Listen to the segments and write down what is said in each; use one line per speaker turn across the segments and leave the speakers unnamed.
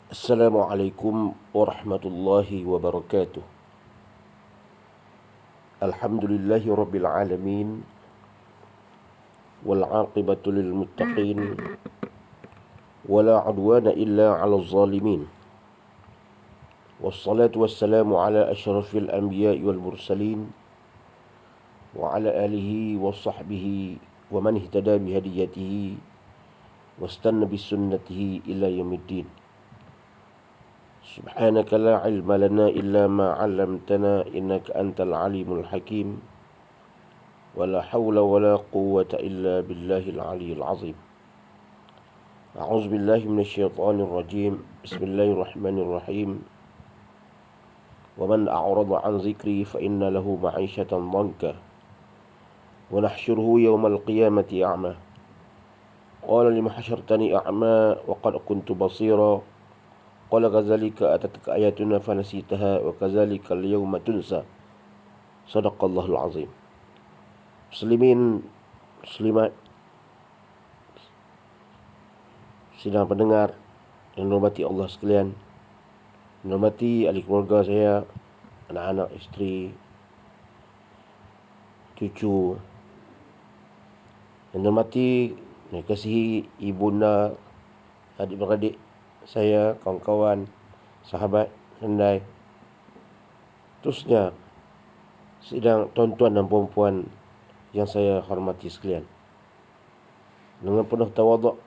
Assalamualaikum warahmatullahi wabarakatuh. Alhamdulillahi rabbil alamin wal aqibatu lil muttaqin wala udwana illa 'alal zalimin. Wassalatu wassalamu ala asyrafil anbiya'i wal mursalin wa ala alihi wa sahbihi wa man ihtada bihadiyatihi wastanna bisunnatihi ila yaumiddin. سبحانك لا علم لنا إلا ما علمتنا إنك أنت العليم الحكيم ولا حول ولا قوة إلا بالله العلي العظيم. أعوذ بالله من الشيطان الرجيم. بسم الله الرحمن الرحيم. ومن أعرض عن ذكري فإن له معيشة ضنكا ونحشره يوم القيامة أعمى قال لم حشرتني أعمى وقد كنت بصيرا قال كذلك أتتك آياتنا فنسيتها وكذلك اليوم تنسى. صدق الله العظيم. Muslimin, muslimat, sidang pendengar yang dihormati Allah sekalian, dihormati ahli keluarga saya, anak-anak, isteri, cucu, yang dihormati dan kasihi ibunda, adik-beradik saya, kawan-kawan, sahabat, handai, terusnya sidang tuan-tuan dan puan-puan yang saya hormati sekalian. Dengan penuh tawaduk,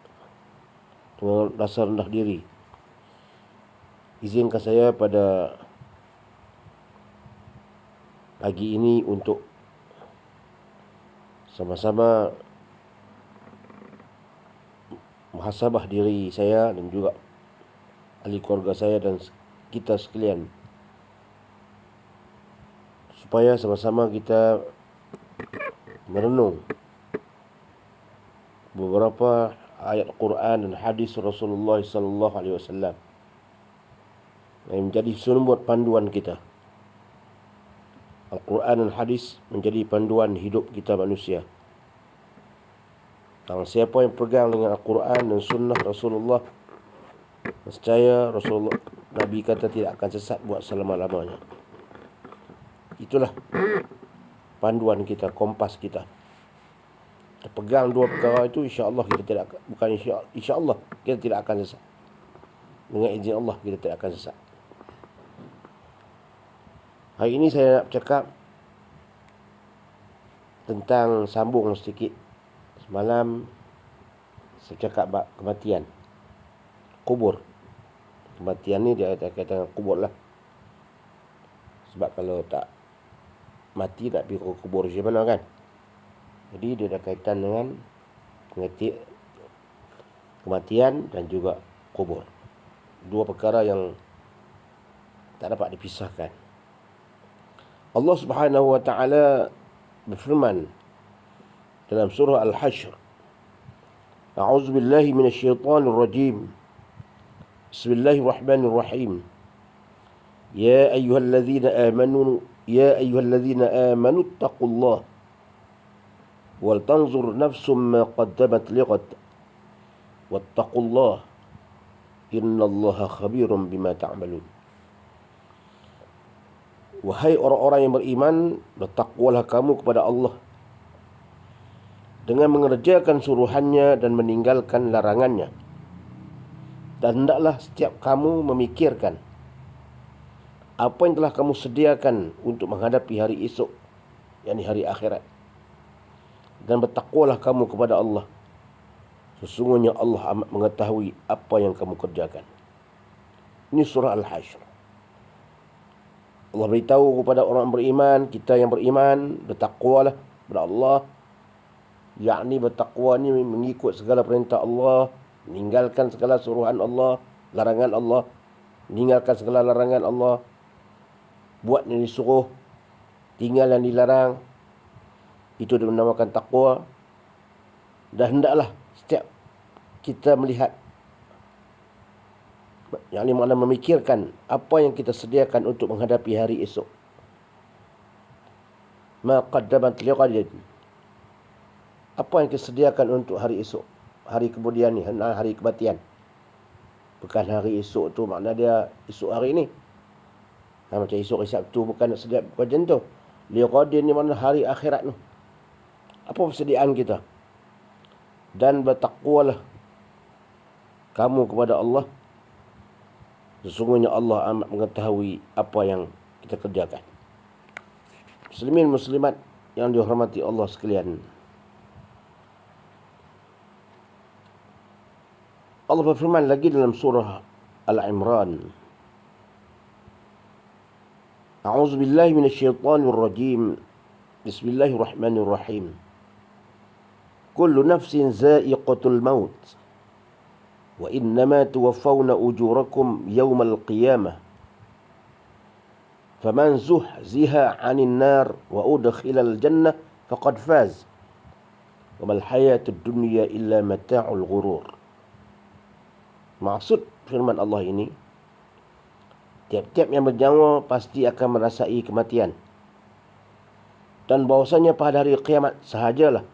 dengan rasa rendah diri, izinkan saya pada pagi ini untuk sama-sama muhasabah diri saya dan juga ahli keluarga saya dan kita sekalian, supaya sama-sama kita merenung beberapa ayat Quran dan hadis Rasulullah sallallahu alaihi wasallam yang menjadi sumber panduan kita. Al-Quran dan hadis menjadi panduan hidup kita manusia. Kalau siapa yang pegang dengan Al-Quran dan sunnah Rasulullah, nescaya Rasulullah Nabi kata tidak akan sesat buat selama-lamanya. Itulah panduan kita, kompas kita. Kita pegang dua perkara itu, insya-Allah kita tidak, bukan insya-Allah kita tidak akan sesat. Dengan izin Allah kita tidak akan sesat. Hari ini saya nak bercakap tentang, sambung sedikit. Semalam saya cakap bab kematian, kubur. Kematian ni dia kaitan dengan kubur lah. Sebab kalau tak mati nak pergi ke kubur macam mana kan. Jadi dia ada kaitan dengan kematian dan juga kubur. Dua perkara yang tak dapat dipisahkan. Allah Subhanahu wa taala berfirman dalam surah Al-Hashr, A'udzu billahi minasyaitonir rajim. Bismillahirrahmanirrahim. Ya ayyuhalladzina amanu taqullaha wal tanzur nafsum ma qaddamat lighad wattaqullaha innallaha khabirum bima ta'malun. Wahai orang-orang yang beriman, bertakwalah kamu kepada Allah dengan mengerjakan suruhannya dan meninggalkan larangannya. Dan hendaklah setiap kamu memikirkan apa yang telah kamu sediakan untuk menghadapi hari esok, yakni hari akhirat. Dan bertakwalah kamu kepada Allah. Sesungguhnya Allah amat mengetahui apa yang kamu kerjakan. Ini surah Al-Hashr. Allah beritahu kepada orang beriman, kita yang beriman, bertakwalah kepada Allah. Yakni bertakwa ni mengikut segala perintah Allah, meninggalkan segala suruhan Allah, larangan Allah, meninggalkan segala larangan Allah, buat yang disuruh, tinggal yang dilarang. Itu dinamakan takwa. Dan hendaklah setiap kita melihat, yang ini makna memikirkan apa yang kita sediakan untuk menghadapi hari esok. Ma qaddamat lighad. Apa yang kita sediakan untuk hari esok, hari kemudian ni, hari kematian. Bukan hari esok tu makna dia esok hari ni. Macam esok hari Sabtu bukan setiap macam tu. Liqadin ni makna hari akhirat tu. Apa persediaan kita? Dan bertakwalah kamu kepada Allah. Sesungguhnya Allah amat mengetahui apa yang kita kerjakan. Muslimin muslimat yang dihormati Allah sekalian. Allah berfirman lagi dalam surah Al-Imran. A'udzu billahi minasyaitonir rajim. Bismillahirrahmanirrahim. Kullu nafsin za'iqatul maut. Wa innama tuwaffawna ujurakum yawmal qiyamah. Faman zuhziha 'anil nar wa udkhilal jannah faqad faz. Wa mal hayatud dunya illa mata'ul ghurur. Maksud firman Allah ini, tiap-tiap yang bernyawa pasti akan merasai kematian. Dan bahwasanya pada hari kiamat sahajalah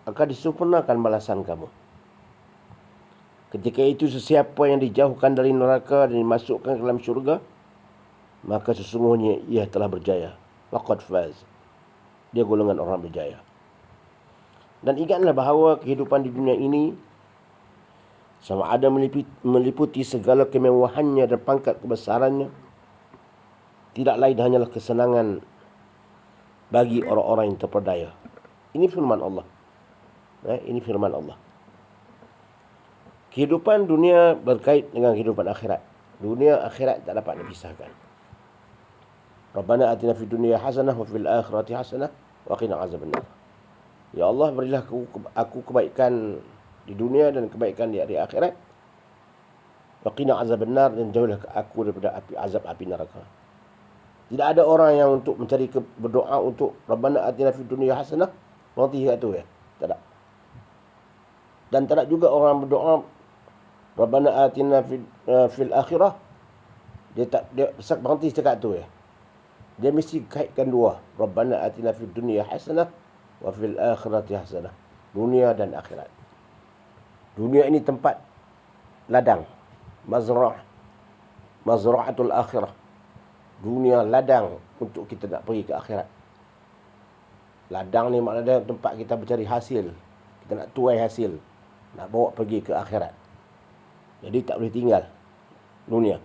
akan disempurnakan balasan kamu. Ketika itu sesiapa yang dijauhkan dari neraka dan dimasukkan ke dalam syurga, maka sesungguhnya ia telah berjaya. Faqad faz. Dia golongan orang berjaya. Dan ingatlah bahawa kehidupan di dunia ini sama ada meliputi segala kemewahannya dan pangkat kebesarannya, tidak lain hanyalah kesenangan bagi orang-orang yang terperdaya. Ini firman Allah. Ini firman Allah. Kehidupan dunia berkait dengan kehidupan akhirat. Dunia akhirat tak dapat dipisahkan. Rabbana atina fid dunya hasanah wa fil akhirati hasanah wa qina azabannar. Ya Allah, berilah aku kebaikan di dunia dan kebaikan di hari akhirat. Wa qina azabannar, dan jauhlah aku daripada azab api neraka. Tidak ada orang yang untuk mencari berdoa untuk Rabbana atina fid dunya hasanah, berhenti kat tu ya. Tak ada. Dan tak ada juga orang berdoa Rabbana atina fil akhirah. Dia berhenti setakat tu ya. Dia mesti kaitkan dua. Rabbana atina fid dunya hasanah wa fil akhirati hasanah. Dunia dan akhirat. Dunia ini tempat ladang, mazra'atul akhirah. Dunia ladang untuk kita nak pergi ke akhirat. Ladang ni maknanya tempat kita mencari hasil. Kita nak tuai hasil, nak bawa pergi ke akhirat. Jadi tak boleh tinggal dunia.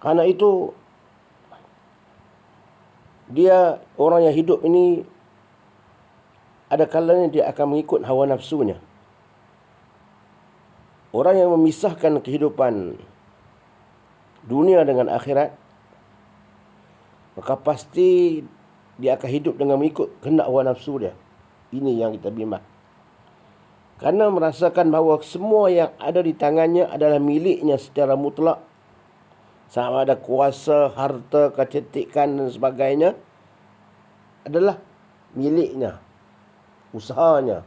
Karena itu dia, orang yang hidup ini, ada kalanya dia akan mengikut hawa nafsunya. Orang yang memisahkan kehidupan dunia dengan akhirat, maka pasti dia akan hidup dengan mengikut kehendak hawa nafsu dia. Ini yang kita bimbang. Karena merasakan bahawa semua yang ada di tangannya adalah miliknya secara mutlak. Sama ada kuasa, harta, kecantikan dan sebagainya adalah miliknya. Usahanya,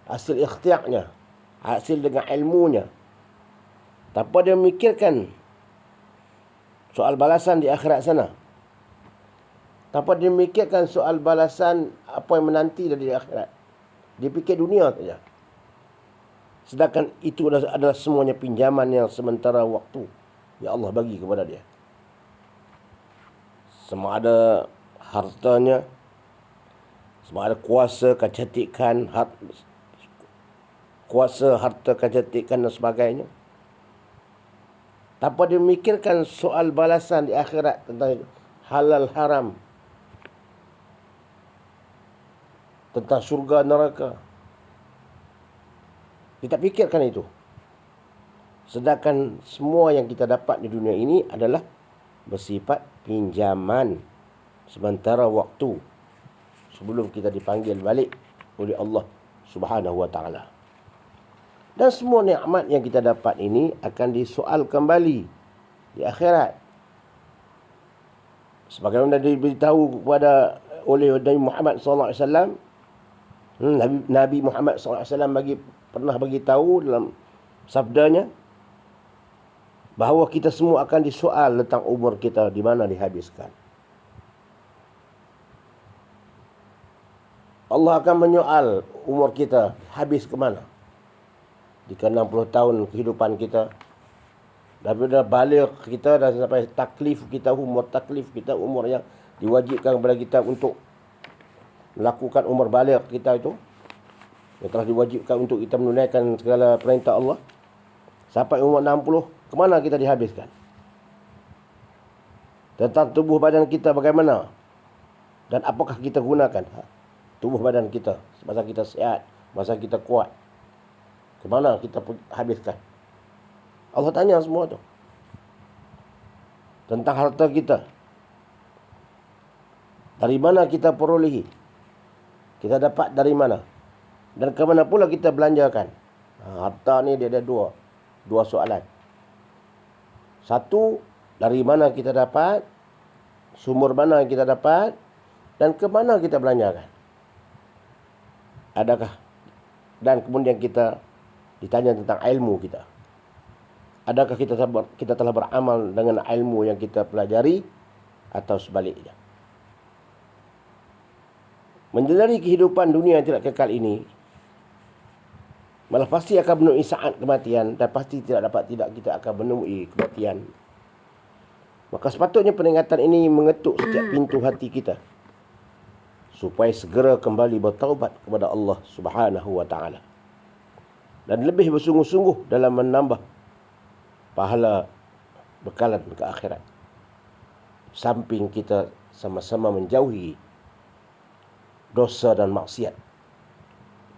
hasil ikhtiarnya, hasil dengan ilmunya. Tanpa dia memikirkan soal balasan di akhirat sana. Tanpa dia memikirkan soal balasan apa yang menanti dari akhirat. Dia fikir dunia saja. Sedangkan itu adalah semuanya pinjaman yang sementara waktu yang Allah bagi kepada dia. Sama ada hartanya, sama ada kuasa, kecantikan, kuasa, harta, kecantikan dan sebagainya. Tanpa dia memikirkan soal balasan di akhirat tentang halal haram, tentang syurga neraka. Dia tak fikirkan itu. Sedangkan semua yang kita dapat di dunia ini adalah bersifat pinjaman sementara waktu sebelum kita dipanggil balik oleh Allah Subhanahu wa taala. Dan semua nikmat yang kita dapat ini akan disoal kembali di akhirat. Sebagaimana diberitahu kepada oleh Nabi Muhammad sallallahu alaihi wasallam, Nabi Muhammad sallallahu alaihi wasallam pernah bagi tahu dalam sabdanya bahawa kita semua akan disoal tentang umur kita di mana dihabiskan. Allah akan menyoal umur kita habis ke mana. Jika 60 tahun kehidupan kita, daripada balik kita dan sampai taklif kita, umur taklif kita, umur yang diwajibkan kepada kita untuk melakukan umur balik kita itu, yang telah diwajibkan untuk kita menunaikan segala perintah Allah, sampai umur 60, kemana kita dihabiskan? Tentang tubuh badan kita bagaimana? Dan apakah kita gunakan tubuh badan kita, masa kita sihat, masa kita kuat, kemana kita habiskan? Allah tanya semua tu. Tentang harta kita, dari mana kita perolehi, kita dapat dari mana, dan ke mana pula kita belanjakan. Harta ni dia ada dua soalan. Satu, dari mana kita dapat, sumber mana kita dapat, dan ke mana kita belanjakan. Adakah, dan kemudian kita ditanya tentang ilmu kita. Adakah kita telah beramal dengan ilmu yang kita pelajari, atau sebaliknya. Menjalani kehidupan dunia yang tidak kekal ini, malah pasti akan menemui saat kematian, dan pasti tidak kita akan menemui kematian. Maka sepatutnya peringatan ini mengetuk setiap pintu hati kita, supaya segera kembali bertaubat kepada Allah Subhanahu wa taala, dan lebih bersungguh-sungguh dalam menambah pahala bekalan ke akhirat, samping kita sama-sama menjauhi dosa dan maksiat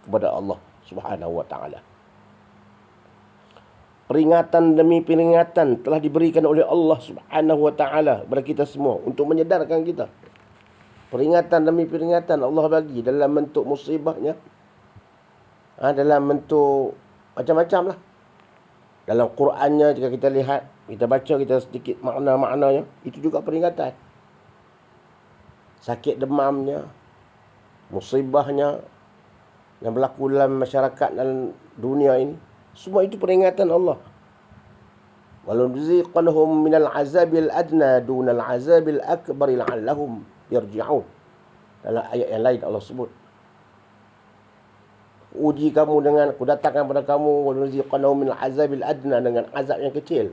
kepada Allah Subhanahu wa taala. Peringatan demi peringatan telah diberikan oleh Allah Subhanahu wa taala kepada kita semua untuk menyedarkan kita. Peringatan demi peringatan Allah bagi dalam bentuk musibahnya, dalam bentuk macam-macam lah. Dalam Qurannya, jika kita lihat, kita baca, kita sedikit makna-maknanya, itu juga peringatan. Sakit demamnya, musibahnya yang berlaku dalam masyarakat dan dunia ini, semua itu peringatan Allah. وَلَنُذِيقَنَّهُمْ مِنَ الْعَذَابِ الْأَدْنَى دُونَ الْعَذَابِ الْأَكْبَرِ لَعَلَّهُمْ يَرْجِعُونَ. Dalam ayat yang lain Allah sebut, uji kamu dengan, aku datangkan kepada kamu, وَلَنُذِيقَنَّهُمْ مِنَ الْعَذَابِ الْأَدْنَى, dengan azab yang kecil.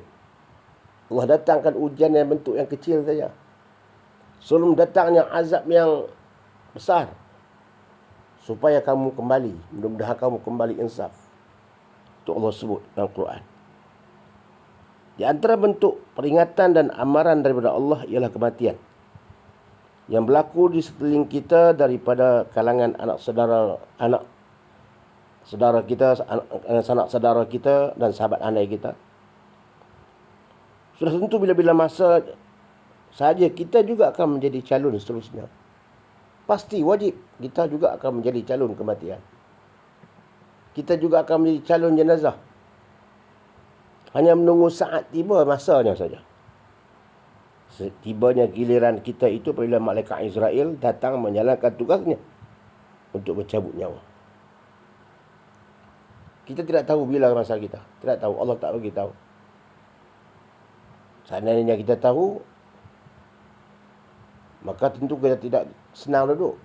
Allah datangkan ujian yang bentuk yang kecil saja, sebelum datangnya azab yang besar, supaya kamu kembali, mudah-mudahan kamu kembali insaf. Itu Allah sebut dalam Quran. Di antara bentuk peringatan dan amaran daripada Allah ialah kematian yang berlaku di sekeliling kita daripada kalangan anak saudara kita, sanak saudara kita dan sahabat andai kita. Sudah tentu bila-bila masa saja kita juga akan menjadi calon seterusnya. Pasti wajib kita juga akan menjadi calon kematian. Kita juga akan menjadi calon jenazah. Hanya menunggu saat tiba masanya saja. Tibanya giliran kita itu apabila malaikat Israel datang menjalankan tugasnya untuk mencabut nyawa. Kita tidak tahu bila masa kita. Tidak tahu. Allah tak bagi tahu. Seandainya kita tahu, maka tentu kita tidak senang duduk.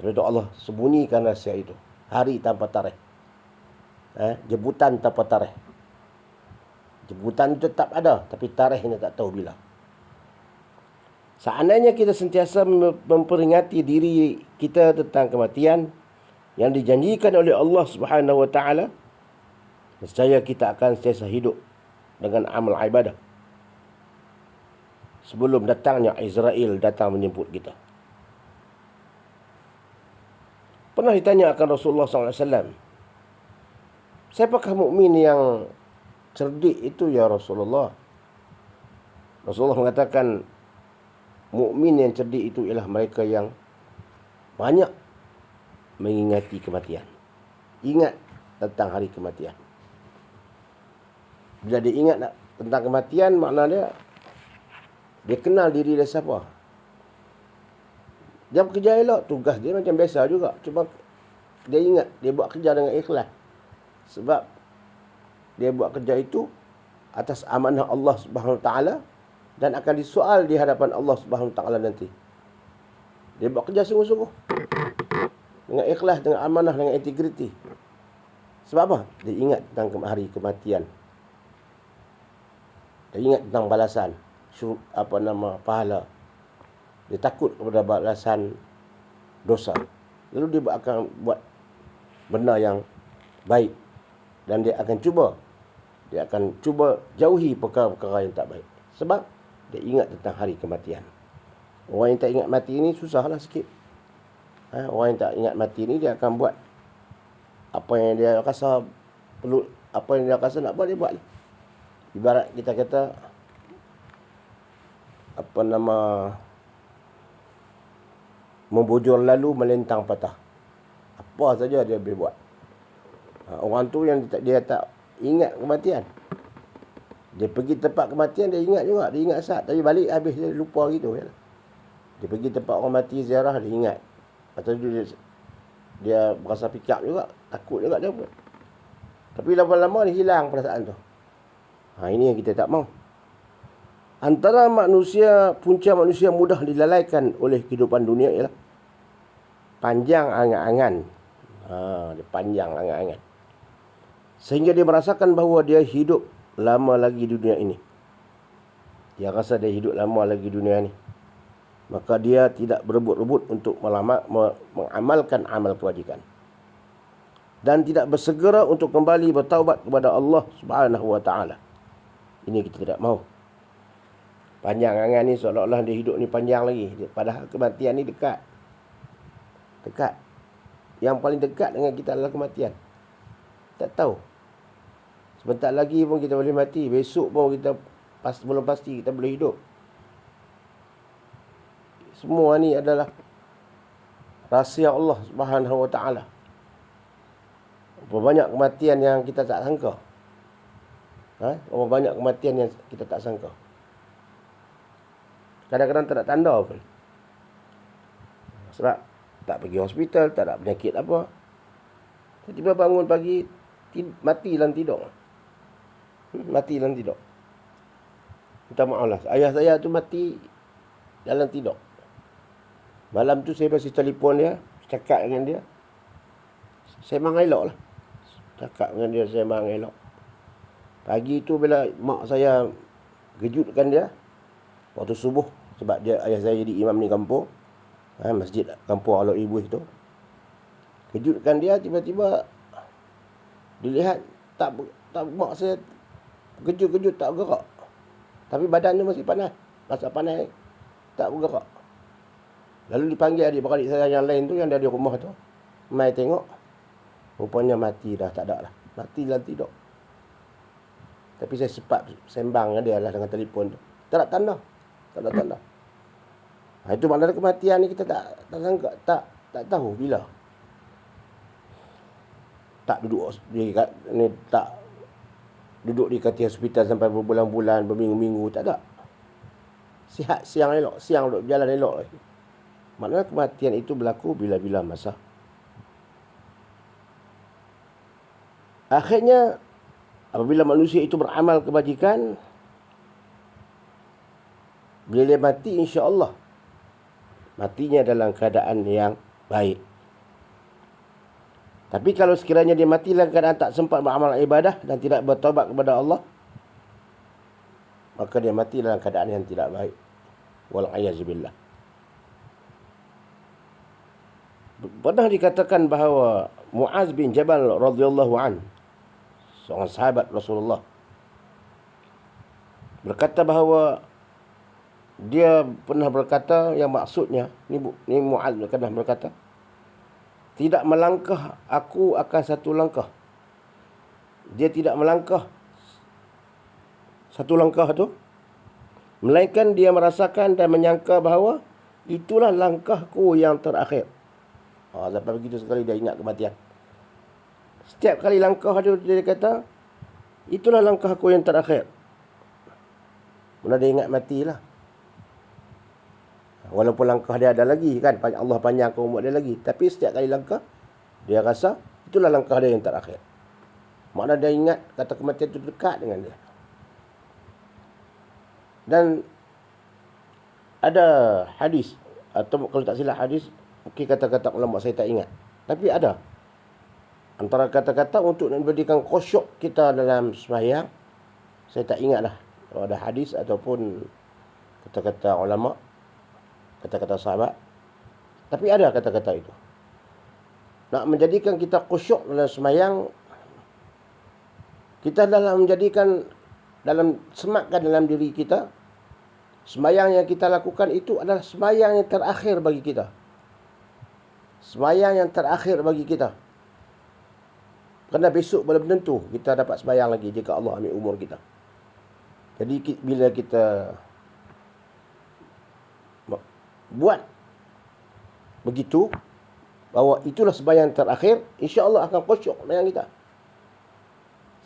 Redha Allah sembunyikan rahsia itu. Hari tanpa tarikh. Jemputan tanpa tarikh. Jemputan itu tetap ada, tapi tarikhnya tak tahu bila. Seandainya kita sentiasa memperingati diri kita tentang kematian yang dijanjikan oleh Allah Subhanahu wa taala, nescaya kita akan sentiasa hidup dengan amal ibadah sebelum datangnya Israel datang menjemput kita. Pernah ditanya akan Rasulullah SAW, siapakah mukmin yang cerdik itu ya Rasulullah? Rasulullah mengatakan, mukmin yang cerdik itu ialah mereka yang banyak mengingati kematian. Ingat tentang hari kematian. Bila dia ingat tentang kematian, maknanya dia kenal diri dia siapa. Dia bekerja elok, tugas dia macam biasa juga. Cuma dia ingat, dia buat kerja dengan ikhlas. Sebab dia buat kerja itu atas amanah Allah Subhanahu Wa Taala dan akan disoal di hadapan Allah Subhanahu Wa Taala nanti. Dia buat kerja sungguh-sungguh, dengan ikhlas, dengan amanah, dengan integriti. Sebab apa? Dia ingat tentang hari kematian. Dia ingat tentang balasan, pahala. Dia takut kepada balasan dosa. Lalu dia akan buat benda yang baik. Dan dia akan cuba jauhi perkara-perkara yang tak baik. Sebab dia ingat tentang hari kematian. Orang yang tak ingat mati ni susahlah sikit. Orang yang tak ingat mati ni dia akan buat apa yang dia rasa perlu, apa yang dia rasa nak buat, dia buat. Ibarat kita kata membujur lalu melentang patah. Apa saja dia boleh buat. Orang tu yang dia tak ingat kematian. Dia pergi tempat kematian, dia ingat juga. Dia ingat saat. Tapi balik habis dia lupa gitu. Dia pergi tempat orang mati ziarah, dia ingat. Atau dia berasa fikir juga. Takut juga dia pun. Tapi lama-lama dia hilang perasaan tu. Ini yang kita tak mahu. Antara punca manusia mudah dilalaikan oleh kehidupan dunia ialah panjang angan-angan. Dia panjang angan-angan. Sehingga dia merasakan bahawa dia hidup lama lagi di dunia ini. Dia rasa dia hidup lama lagi di dunia ini. Maka dia tidak berebut-rebut untuk mengamalkan amal kebajikan. Dan tidak bersegera untuk kembali bertaubat kepada Allah Subhanahu wa taala. Ini kita tidak mahu. Panjang angan ni seolah-olah dia hidup ni panjang lagi. Padahal kematian ni dekat. Dekat. Yang paling dekat dengan kita adalah kematian. Tak tahu. Sebentar lagi pun kita boleh mati. Besok pun kita belum pasti kita boleh hidup. Semua ni adalah rahsia Allah Subhanahu wa taala. Berapa banyak kematian yang kita tak sangka. Berapa banyak kematian yang kita tak sangka. Kadang-kadang tak ada tanda pun. Sebab tak pergi hospital, tak ada penyakit apa. Tiba-tiba bangun pagi, mati dalam tidur. Mati dalam tidur. Minta maaf lah. Ayah saya tu mati dalam tidur. Malam tu saya masih telefon dia, cakap dengan dia. Saya memang elok lah. Cakap dengan dia, saya memang elok. Pagi tu bila mak saya kejutkan dia, waktu subuh, sebab ayah saya jadi imam di kampung, masjid kampung Alok Ibu itu. Kejutkan dia, tiba-tiba dilihat tak mak saya kejut-kejut, tak bergerak. Tapi badan tu masih panas. Masa panas tak bergerak. Lalu dipanggil adik-beradik saya yang lain tu, yang ada di rumah tu. Mai tengok, rupanya mati dah, tak ada lah. Mati dalam tidur. Tapi saya sempat sembang dengan dia lah dengan telefon tu. Tak ada tanda. Tak ada tanda. Itu maknanya kematian ni kita tak sangka, tak tahu bila. Tak duduk di katil hospital sampai berbulan-bulan, berminggu-minggu, tak ada. Sihat siang elok, siang duduk berjalan elok lagi. Maknanya kematian itu berlaku bila-bila masa. Akhirnya, apabila manusia itu beramal kebajikan, bila dia mati, insya-Allah matinya dalam keadaan yang baik. Tapi kalau sekiranya dia mati dalam keadaan tak sempat beramal ibadah dan tidak bertaubat kepada Allah, maka dia mati dalam keadaan yang tidak baik. Wal'ayazubillah. Pernah dikatakan bahawa Muaz bin Jabal radhiyallahu an, seorang sahabat Rasulullah, berkata bahawa dia pernah berkata, yang maksudnya ni Muaz pernah berkata, tidak melangkah aku akan satu langkah. Dia tidak melangkah satu langkah tu, melainkan dia merasakan dan menyangka bahawa itulah langkahku yang terakhir. Sampai begitu sekali dia ingat kematian. Setiap kali langkah dia kata, itulah langkahku yang terakhir. Mula dia ingat matilah. Walaupun langkah dia ada lagi kan, Allah panjangkan umur dia lagi, tapi setiap kali langkah dia rasa itulah langkah dia yang terakhir. Maknanya dia ingat kata kematian itu dekat dengan dia. Dan ada hadis, atau kalau tak silap hadis, mungkin kata-kata ulama saya tak ingat, tapi ada Antara kata-kata untuk memberikan khusyuk kita dalam sembahyang, saya tak ingatlah kalau ada hadis ataupun kata-kata ulama, kata-kata sahabat. Tapi ada kata-kata itu. Nak menjadikan kita khusyuk dalam sembahyang, kita dalam menjadikan, dalam sematkan dalam diri kita, sembahyang yang kita lakukan itu adalah sembahyang yang terakhir bagi kita. Sembahyang yang terakhir bagi kita. Kerana besok belum tentu kita dapat sembahyang lagi jika Allah ambil umur kita. Jadi bila kita buat begitu, bahawa itulah sembahyang terakhir, insya-Allah akan khusyuk sembahyang kita.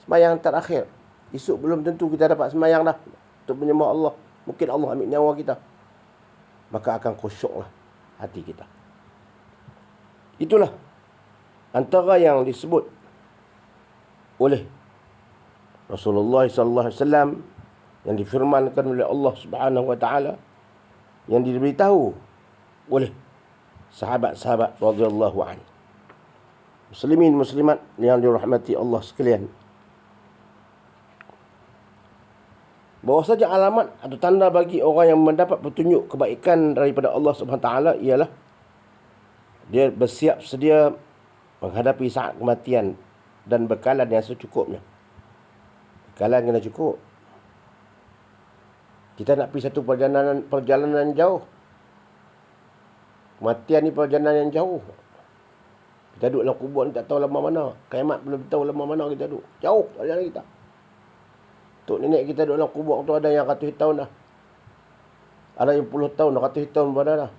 Sembahyang terakhir. Esok belum tentu kita dapat sembahyang dah untuk menyembah Allah. Mungkin Allah ambil nyawa kita. Maka akan khusyuklah hati kita. Itulah antara yang disebut oleh Rasulullah SAW yang difirmankan oleh Allah Subhanahu wa taala, yang diberitahu oleh sahabat-sahabat radhiyallahu anhu. Muslimin muslimat yang dirahmati Allah sekalian, bahawa saja alamat atau tanda bagi orang yang mendapat petunjuk kebaikan daripada Allah Subhanahu wa taala ialah dia bersiap sedia menghadapi saat kematian dan bekalan yang secukupnya. Bekalan kena cukup. Kita nak pergi satu perjalanan jauh. Kematian ni perjalanan yang jauh. Kita duduk dalam kubur ni tak tahu lama mana. Kiamat belum tahu lama mana kita duduk. Jauh perjalanan kita. Tok nenek kita duduk dalam kubur tu ada yang ratus tahun dah. Ada yang puluh tahun, ratus tahun berada dah.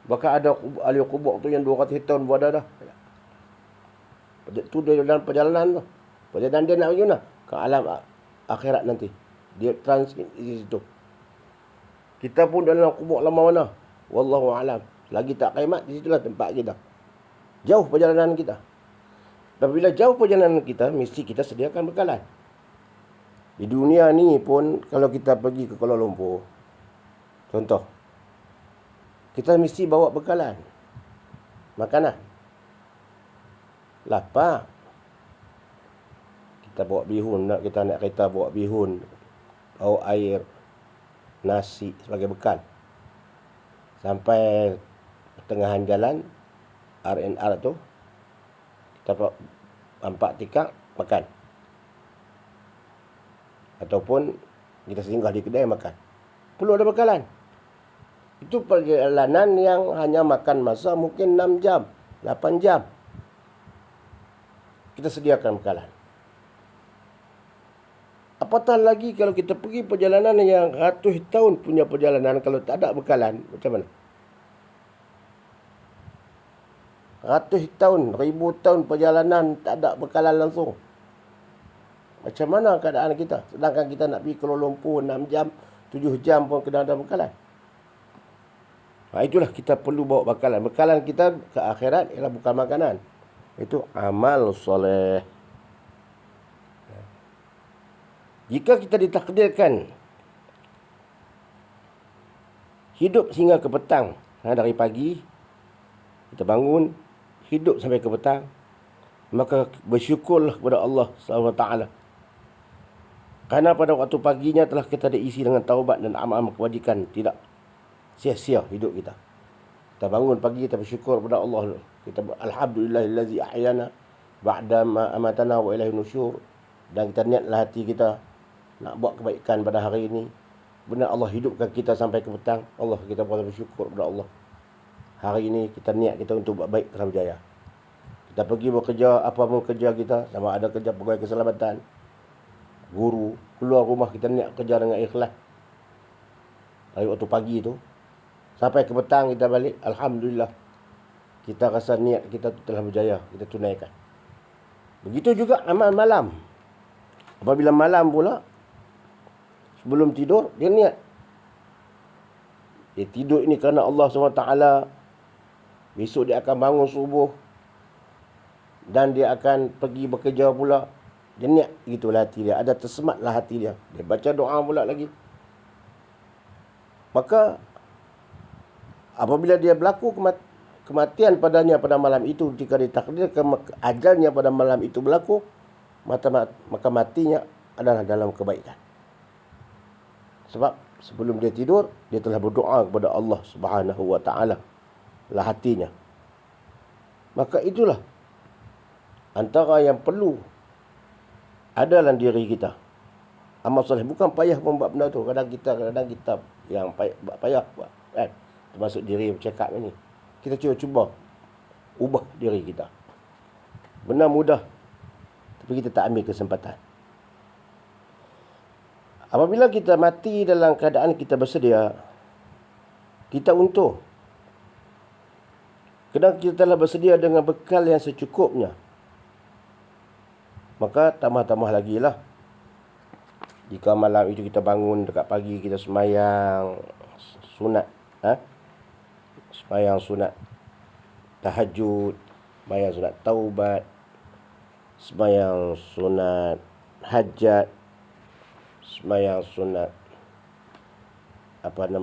Bahkan ada ahli kubur tu yang 200 tahun berada dah. Itu dia dalam perjalanan tu. Perjalanan dia nak pergi mana? Ke alam akhirat nanti. Dia transit di situ. Kita pun dalam kubur lama mana? Wallahu a'lam. Lagi tak kiamat, di situlah tempat kita. Jauh perjalanan kita. Dan bila jauh perjalanan kita, mesti kita sediakan bekalan. Di dunia ni pun, kalau kita pergi ke Kuala Lumpur, contoh, kita mesti bawa bekalan. Makanan. Lapar. Kita bawa bihun, kita naik kereta bawa bihun, bawa air, nasi sebagai bekal. Sampai pertengahan jalan R&R tu, kita nampak tikar, makan. Ataupun kita singgah di kedai makan. Perlu ada bekalan. Itu perjalanan yang hanya makan masa mungkin 6 jam, 8 jam. Kita sediakan bekalan. Apatah lagi kalau kita pergi perjalanan yang ratus tahun punya perjalanan, kalau tak ada bekalan, macam mana? Ratus tahun, 1000 tahun perjalanan, tak ada bekalan langsung. Macam mana keadaan kita? Sedangkan kita nak pergi Kuala Lumpur 6 jam, 7 jam pun kena ada bekalan. Itulah kita perlu bawa bekalan. Bekalan kita ke akhirat ialah bukan makanan. Itu amal soleh. Jika kita ditakdirkan hidup sehingga ke petang, dari pagi kita bangun, hidup sampai ke petang, maka bersyukurlah kepada Allah SWT. Kerana pada waktu paginya telah kita diisi dengan taubat dan amal-amal kebajikan. Tidak sia-sia hidup kita. Kita bangun pagi, kita bersyukur kepada Allah. Kita alhamdulillahillazi ahyana ba'da ma amatana wa ilaihi nusyur. Dan kita niatlah hati kita nak buat kebaikan pada hari ini. Benar Allah hidupkan kita sampai ke petang. Allah, kita bersyukur kepada Allah. Hari ini kita niat kita untuk buat baik terhadap jaya. Kita pergi bekerja, apa pun kerja kita, sama ada kerja pegawai keselamatan, guru, keluar rumah kita niat kerja dengan ikhlas. Dari waktu pagi tu sampai ke petang kita balik, alhamdulillah. Kita rasa niat kita telah berjaya, kita tunaikan. Begitu juga amal malam. Apabila malam pula, sebelum tidur, dia niat. Dia tidur ini kerana Allah SWT. Besok dia akan bangun subuh. Dan dia akan pergi bekerja pula. Dia niat, gitulah hati dia. Ada tersematlah hati dia. Dia baca doa pula lagi. Maka, apabila dia berlaku kematian padanya pada malam itu, jika ditakdirkan ajalnya pada malam itu berlaku, maka matinya adalah dalam kebaikan. Sebab sebelum dia tidur, dia telah berdoa kepada Allah Subhanahu wa taala lah hatinya. Maka itulah antara yang perlu ada dalam diri kita. Amal soleh bukan payah membuat benda tu. Kadang kita yang payah buat, kan? Termasuk diri bercakap ini. Kita cuba ubah diri kita. Benar mudah, tapi kita tak ambil kesempatan. Apabila kita mati dalam keadaan kita bersedia, kita untung. Kadang kita telah bersedia dengan bekal yang secukupnya. Maka tambah-tambah lagi lah. Jika malam itu kita bangun dekat pagi, kita sembahyang sunat, sembahyang sunat tahajud, sembahyang sunat taubat, sembahyang sunat hajat, sembahyang sunat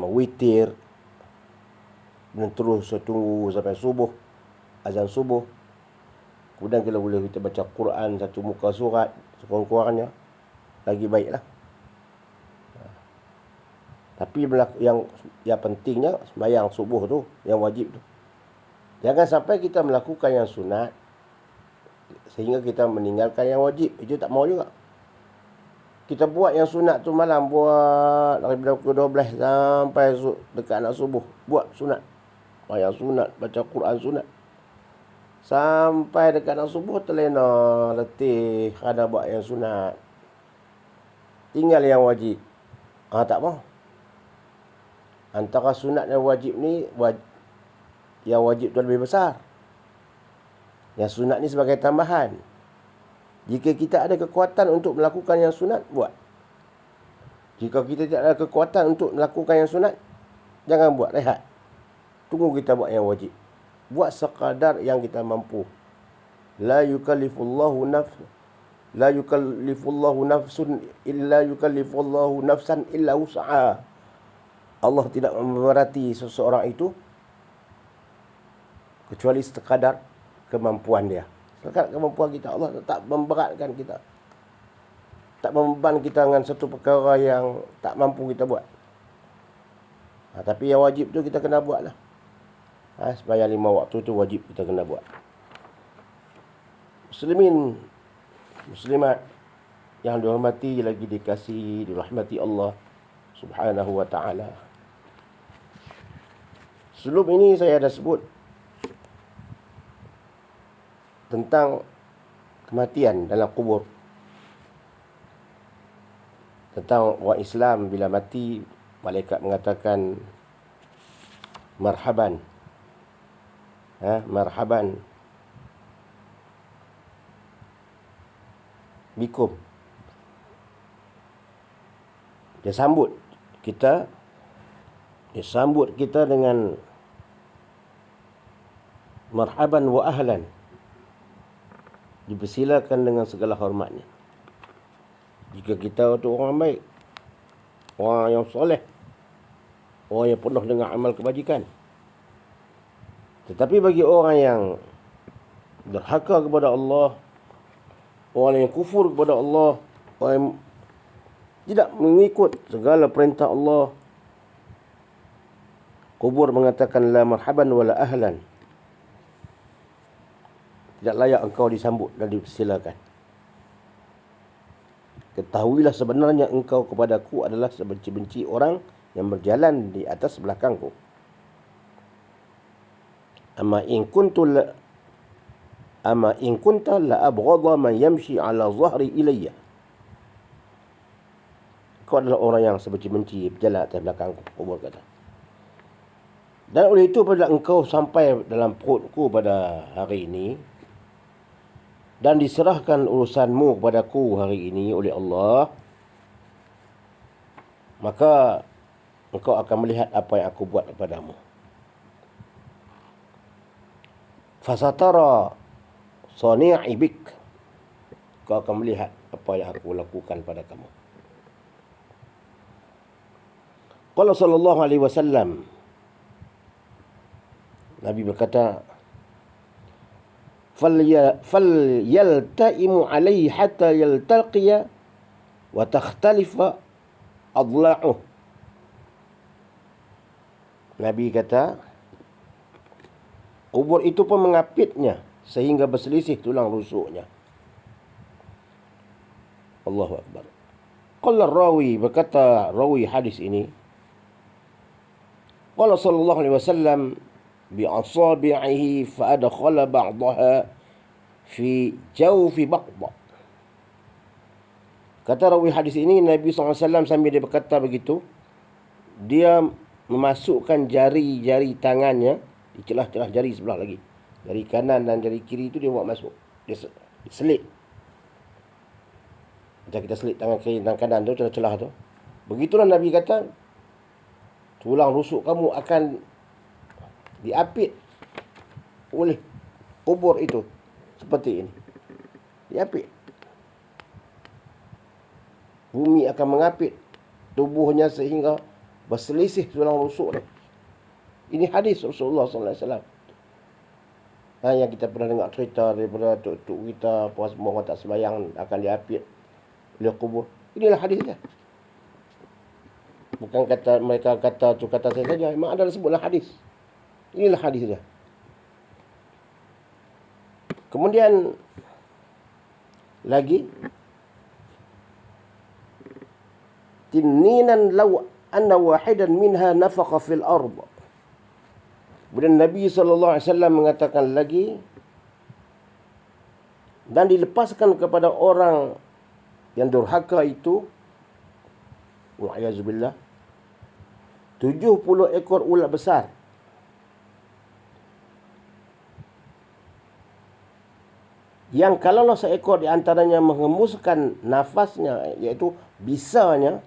witir, dan terus tunggu sampai subuh, azan subuh. Kemudian kalau boleh kita baca Quran satu muka surat sekurang-kurangnya, lagi baiklah. Tapi yang pentingnya sembahyang subuh tu, yang wajib tu. Jangan sampai kita melakukan yang sunat sehingga kita meninggalkan yang wajib. Itu tak mau juga. Kita buat yang sunat tu malam, buat dari pukul 12 sampai dekat nak subuh, buat sunat. Sembahyang sunat, baca Quran sunat. Sampai dekat nak subuh terlena, letih kerana buat yang sunat. Tinggal yang wajib. Tak mau. Antara sunat dan wajib ni, yang wajib tu lebih besar. Yang sunat ni sebagai tambahan. Jika kita ada kekuatan untuk melakukan yang sunat, buat. Jika kita tidak ada kekuatan untuk melakukan yang sunat, jangan buat, rehat. Tunggu kita buat yang wajib. Buat sekadar yang kita mampu. La yukallifullahu nafsan illa wus'aha. Allah tidak memberati seseorang itu kecuali sekadar kemampuan dia. Sekadar kemampuan kita, Allah tak memberatkan kita. Tak membeban kita dengan satu perkara yang tak mampu kita buat. Tapi yang wajib tu kita kena buat lah. Sembahyang 5 waktu tu wajib kita kena buat. Muslimin, muslimat yang dihormati lagi dikasihi, dirahmati Allah Subhanahu wa ta'ala. Sebelum ini saya ada sebut tentang kematian dalam kubur. Tentang orang Islam bila mati, malaikat mengatakan marhaban. Marhaban bikum. Dia sambut kita dengan marhaban wa ahlan. Dipersilakan dengan segala hormatnya. Jika kita tu orang baik, orang yang soleh, orang yang penuh dengan amal kebajikan. Tetapi bagi orang yang derhaka kepada Allah, orang yang kufur kepada Allah, orang yang tidak mengikut segala perintah Allah, kubur mengatakan la marhaban wala ahlan. Tidak layak engkau disambut dan dipersilakan. Ketahuilah sebenarnya engkau kepadaku adalah sebenci-benci orang yang berjalan di atas belakangku. Amma in kunta la abghadha man yamshi ala zahri ilayya. Kau adalah orang yang sebenci-benci berjalan atas belakangku, kubur kata. Dan oleh itu apabila engkau sampai dalam perutku pada hari ini dan diserahkan urusanmu kepadaku hari ini oleh Allah, maka engkau akan melihat apa yang aku buat kepadamu. Fasatara sani'i bik. Kau akan melihat apa yang aku lakukan pada kamu. Qala sallallahu alaihi wasallam, Nabi berkata, فَلْيَلْتَئِمُ عَلَيْهِ حَتَّى يَلْتَلْقِيَ وَتَخْتَلِفَ أَضْلَعُهُ. Nabi kata, kubur itu pun mengapitnya sehingga berselisih tulang rusuknya. Allahu Akbar. Qala rawi, berkata rawi hadis ini, qala sallallahu alaihi wasallam bi'asabi'ihi fa'adkhala ba'daha fi jawfi ba'd. Kata rawi hadis ini, Nabi SAW sambil dia berkata begitu, dia memasukkan jari-jari tangannya di celah-celah jari sebelah lagi. Jari kanan dan jari kiri itu dia buat masuk. Dia selit. Macam kita selit tangan kiri dan kanan tu, celah-celah tu. Begitulah Nabi kata, tulang rusuk kamu akan diapit oleh kubur itu. Seperti ini. Diapit. Bumi akan mengapit tubuhnya sehingga berselisih tulang rusuk tu. Ini hadis Rasulullah SAW. Yang kita pernah dengar cerita daripada tuk-tuk kita, puas semua orang tak sembahyang akan diapit oleh kubur. Inilah hadisnya. Bukan kata mereka kata tu kata saya saja. Memang ada sebutlah hadis. Inilah hadisnya. Kemudian lagi, tinninan law anna wahidan minha nafaqa fil ard. Kemudian Nabi SAW mengatakan lagi, dan dilepaskan kepada orang yang durhaka itu, wa'ayazubillah, 70 ekor ulat besar. Yang kalaulah seekor di antaranya menghembuskan nafasnya, iaitu bisanya,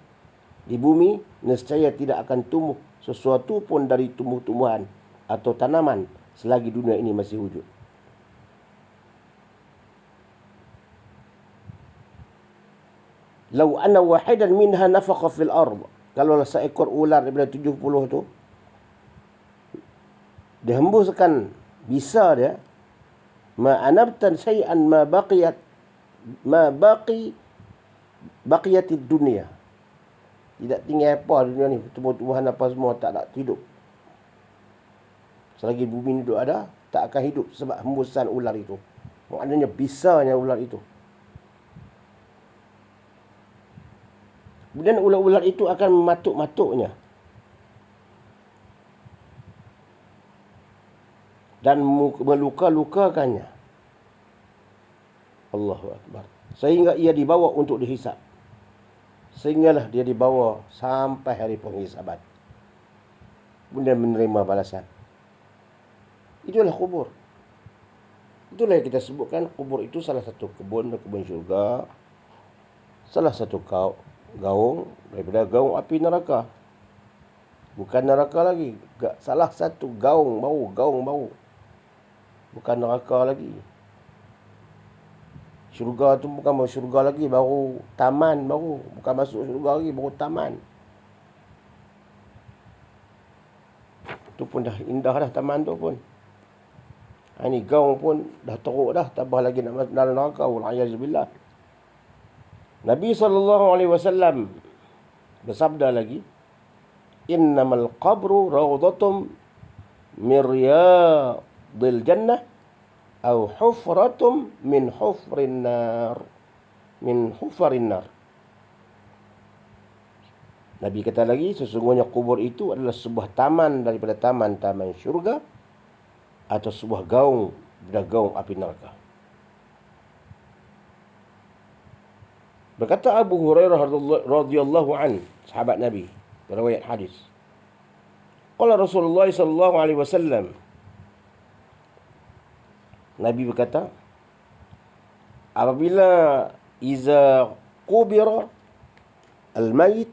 di bumi, nescaya tidak akan tumbuh sesuatu pun dari tumbuh-tumbuhan atau tanaman selagi dunia ini masih wujud. Lau anna wahidan minha nafaqa fil ard. Kalau seekor ular daripada 70 tu dihembuskan bisa dia, ma anabtan syai'an ma baqiyatid dunia. Tidak tinggal apa dunia ni, tumbuh-tumbuhan apa semua tak nak hidup. Selagi bumi ni duduk ada, tak akan hidup sebab hembusan ular itu. Maknanya bisanya ular itu. Kemudian ular-ular itu akan mematuk-matuknya. Dan meluka-lukakannya. Allahu Akbar. Sehingga ia dibawa untuk dihisap. Sehinggalah dia dibawa sampai hari penghisaban. Kemudian menerima balasan. Itulah kubur. Itulah yang kita sebutkan, kubur itu salah satu kebun syurga. Salah satu gaung daripada gaung api neraka. Bukan neraka lagi. Salah satu gaung bau. Bukan neraka lagi. Syurga tu bukan baru syurga lagi, baru taman baru. Bukan masuk syurga lagi, baru taman. Tu pun dah indah dah taman tu pun. Ini gaung pun dah teruk dah, tambah lagi nak masuk dalam neraka. Wa'ayazubillah. Nabi SAW bersabda lagi, innamal qabru rawdatum min riyadil jannah au hufratum min hufarin nar. Nabi kata lagi, sesungguhnya kubur itu adalah sebuah taman daripada taman-taman syurga atau sebuah gaung daripada gaung api neraka. Berkata Abu Hurairah radhiyallahu an, sahabat Nabi, riwayat hadis. Qala Rasulullah sallallahu alaihi wasallam, Nabi berkata, apabila iza qubira al-mayit,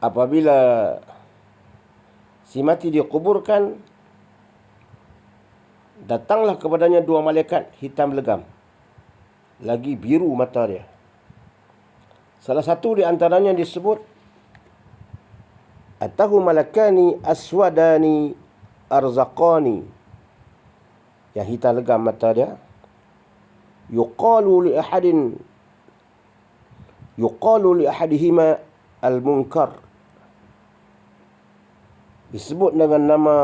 apabila si mati dikuburkan, datanglah kepadanya dua malaikat hitam legam, lagi biru mata dia. Salah satu di antaranya disebut Atahu malakani aswadani arzaqani. Yang hitam legam mata dia. Yuqalu li ahadihima al-munkar. Disebut dengan nama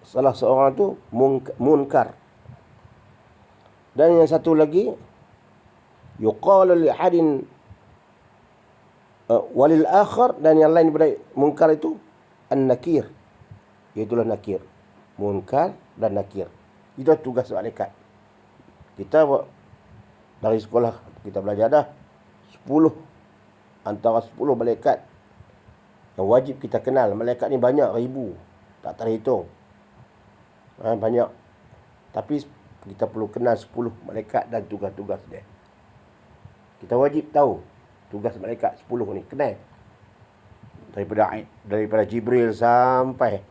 salah seorang tu munkar. Dan yang satu lagi, yuqalu li ahadin walil akhar, dan yang lain daripada munkar itu an-nakir. Iaitulah nakir. Munkar dan nakir. Itu tugas malaikat. Kita dari sekolah kita belajar dah 10 antara 10 malaikat yang wajib kita kenal. Malaikat ni banyak ribu, tak terhitung. Banyak. Tapi kita perlu kenal 10 malaikat dan tugas-tugas dia. Kita wajib tahu tugas malaikat 10 ni, kenal. Daripada Jibril sampai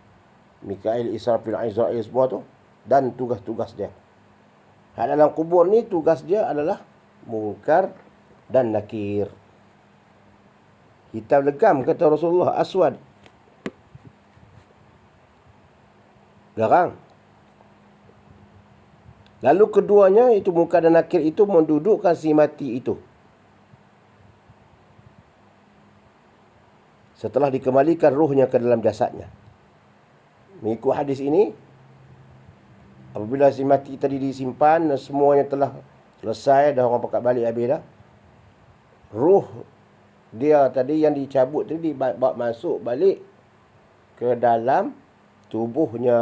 Mikail, Israfil, Azrail semua tu, dan tugas-tugas dia. Dalam kubur ni tugas dia adalah munkar dan nakir. Hitam legam kata Rasulullah, aswad garang. Lalu keduanya, itu munkar dan nakir itu, mendudukkan si mati itu setelah dikembalikan ruhnya ke dalam jasadnya. Mengikut hadis ini, apabila si mati tadi disimpan dan semuanya telah selesai, dah orang pakat balik habis dah, ruh dia tadi yang dicabut tadi dibawa masuk balik ke dalam tubuhnya.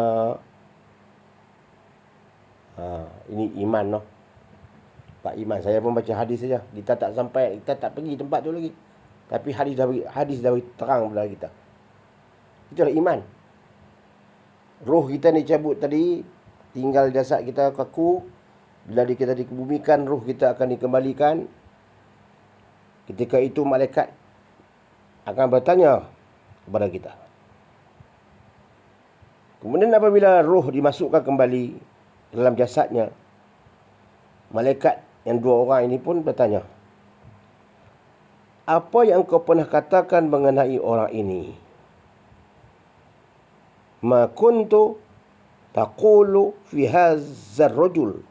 Ini iman noh. Pak iman. Saya pun baca hadis saja. Kita tak sampai, kita tak pergi tempat tu lagi. Tapi hadis dah terang kepada kita. Itulah iman. Roh kita ni cabut tadi, tinggal jasad kita kaku. Bila kita dikebumikan, roh kita akan dikembalikan. Ketika itu malaikat akan bertanya kepada kita. Kemudian apabila roh dimasukkan kembali dalam jasadnya, malaikat yang 2 orang ini pun bertanya, apa yang kau pernah katakan mengenai orang ini? Ma kuntu taqulu fi hadzal rajul.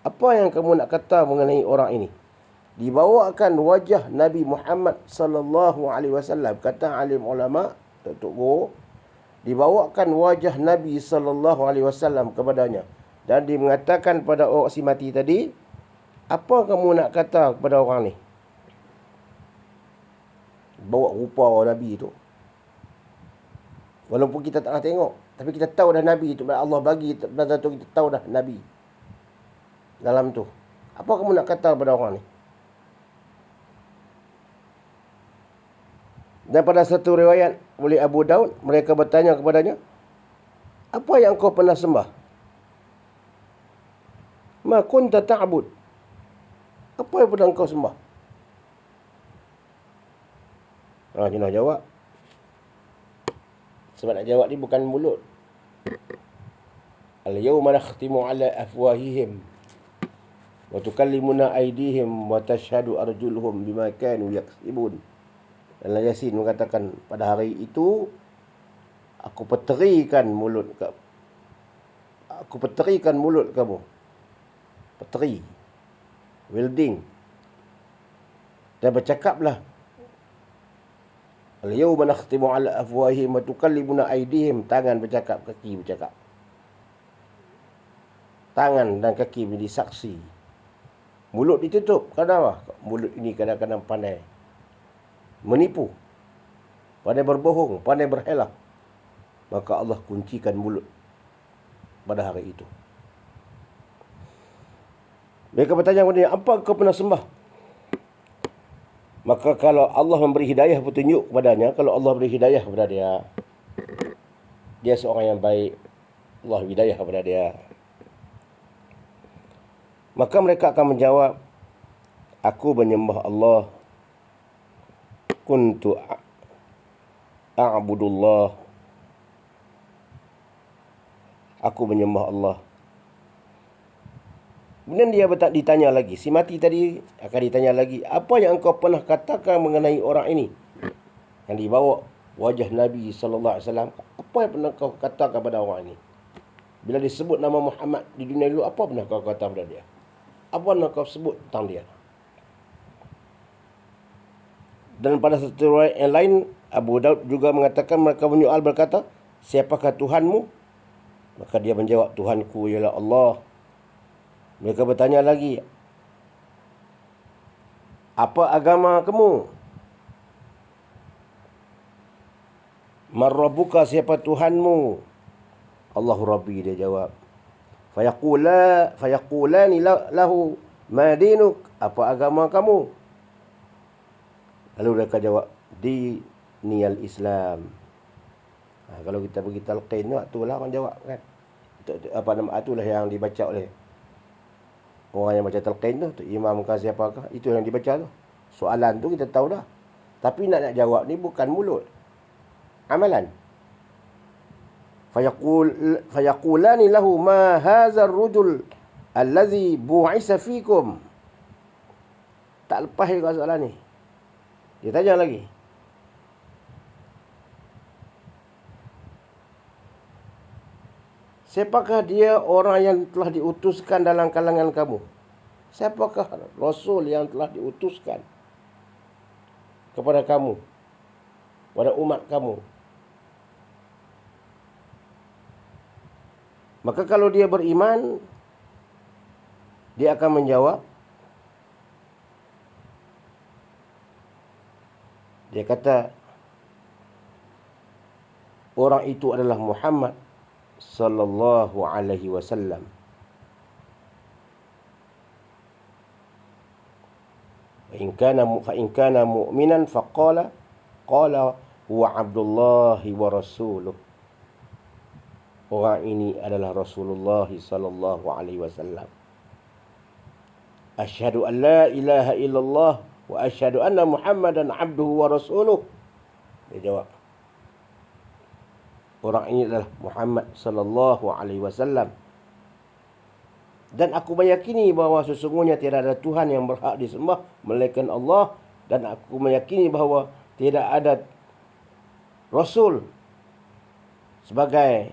Apa yang kamu nak kata mengenai orang ini? Dibawakan wajah Nabi Muhammad sallallahu alaihi wasallam, kata alim ulama, Datuk Guru, dibawakan wajah Nabi sallallahu alaihi wasallam kepadanya, dan dia mengatakan pada orang si mati tadi, apa kamu nak kata kepada orang ni? Bawa rupa Nabi itu. Walaupun kita tak nak tengok, tapi kita tahu dah Nabi itu. Allah bagi tanda tu, kita tahu dah Nabi dalam tu. Apa kamu nak kata kepada orang ni? Dan pada satu riwayat oleh Abu Daud, mereka bertanya kepadanya, apa yang kau pernah sembah? Ma kunta ta'bud. Apa yang pernah kau sembah? Dia nak jawab. Sebab nak jawab ni bukan mulut. Al-yawma nakhtimu ala afwahihim wa tukallimuna aydihim wa tashhadu arjuluhum bima kanu yaksibun. Dalam Yasin mengatakan, pada hari itu aku peterikan mulut kamu. Peteri, welding. Dan bercakaplah, al-yawma nakhtimu ala afwahihim wa tukallimuna aydihim. Tangan bercakap, kaki bercakap. Tangan dan kaki menjadi saksi. Mulut ditutup. Kenapa? Mulut ini kadang-kadang pandai menipu, pandai berbohong, pandai berhelah. Maka Allah kuncikan mulut pada hari itu. Mereka bertanya kepada dia, apa kau pernah sembah? Maka kalau Allah memberi hidayah petunjuk kepadanya, kalau Allah beri hidayah kepada dia, dia seorang yang baik, Allah hidayah kepada dia, maka mereka akan menjawab, aku menyembah Allah, kuntu a'budullah, aku menyembah Allah. Kemudian dia ditanya lagi, si mati tadi akan ditanya lagi, apa yang engkau pernah katakan mengenai orang ini? yang dibawa wajah Nabi SAW, apa yang pernah kau kata kepada orang ini? Bila disebut nama Muhammad di dunia dulu, apa pernah kau kata kepada dia? Apa pernah kau sebut tentang dia? Dan pada satu riwayat yang lain, Abu Daud juga mengatakan, mereka menyoal berkata, siapakah Tuhanmu? Maka dia menjawab, Tuhanku ialah Allah. Mereka bertanya lagi, apa agama kamu? Man rabbuka, siapa Tuhanmu? Allahu Rabbi, dia jawab. Fayaqulani lahu ma dinuk, apa agama kamu? Lalu mereka jawab, diniyal Islam. Kalau kita pergi talqin tu, itulah orang jawab kan. Apa nama itulah yang dibaca oleh orang yang baca talqin tu, imam kah siapakah, itu yang dibaca tu. Soalan tu kita tahu dah. Tapi nak jawab ni bukan mulut, amalan. Fayaqulani lahu ma hadzal rajul allazi bu'isa fikum. Tak lepas juga soalan ni. Dia tanya lagi. Siapakah dia orang yang telah diutuskan dalam kalangan kamu? Siapakah Rasul yang telah diutuskan kepada kamu, pada umat kamu? Maka kalau dia beriman, dia akan menjawab, dia kata, orang itu adalah Muhammad sallallahu alaihi wasallam. Fa in kana mu'minan faqala huwa Abdullahi wa rasuluh. Orang ini adalah Rasulullah sallallahu alaihi wasallam. Asyhadu an la ilaha illallah wa asyhadu anna Muhammadan abduhu wa rasuluh. Dia jawab, orang ini adalah Muhammad sallallahu alaihi wasallam. Dan aku meyakini bahawa sesungguhnya tidak ada Tuhan yang berhak disembah melainkan Allah, dan aku meyakini bahawa tidak ada Rasul sebagai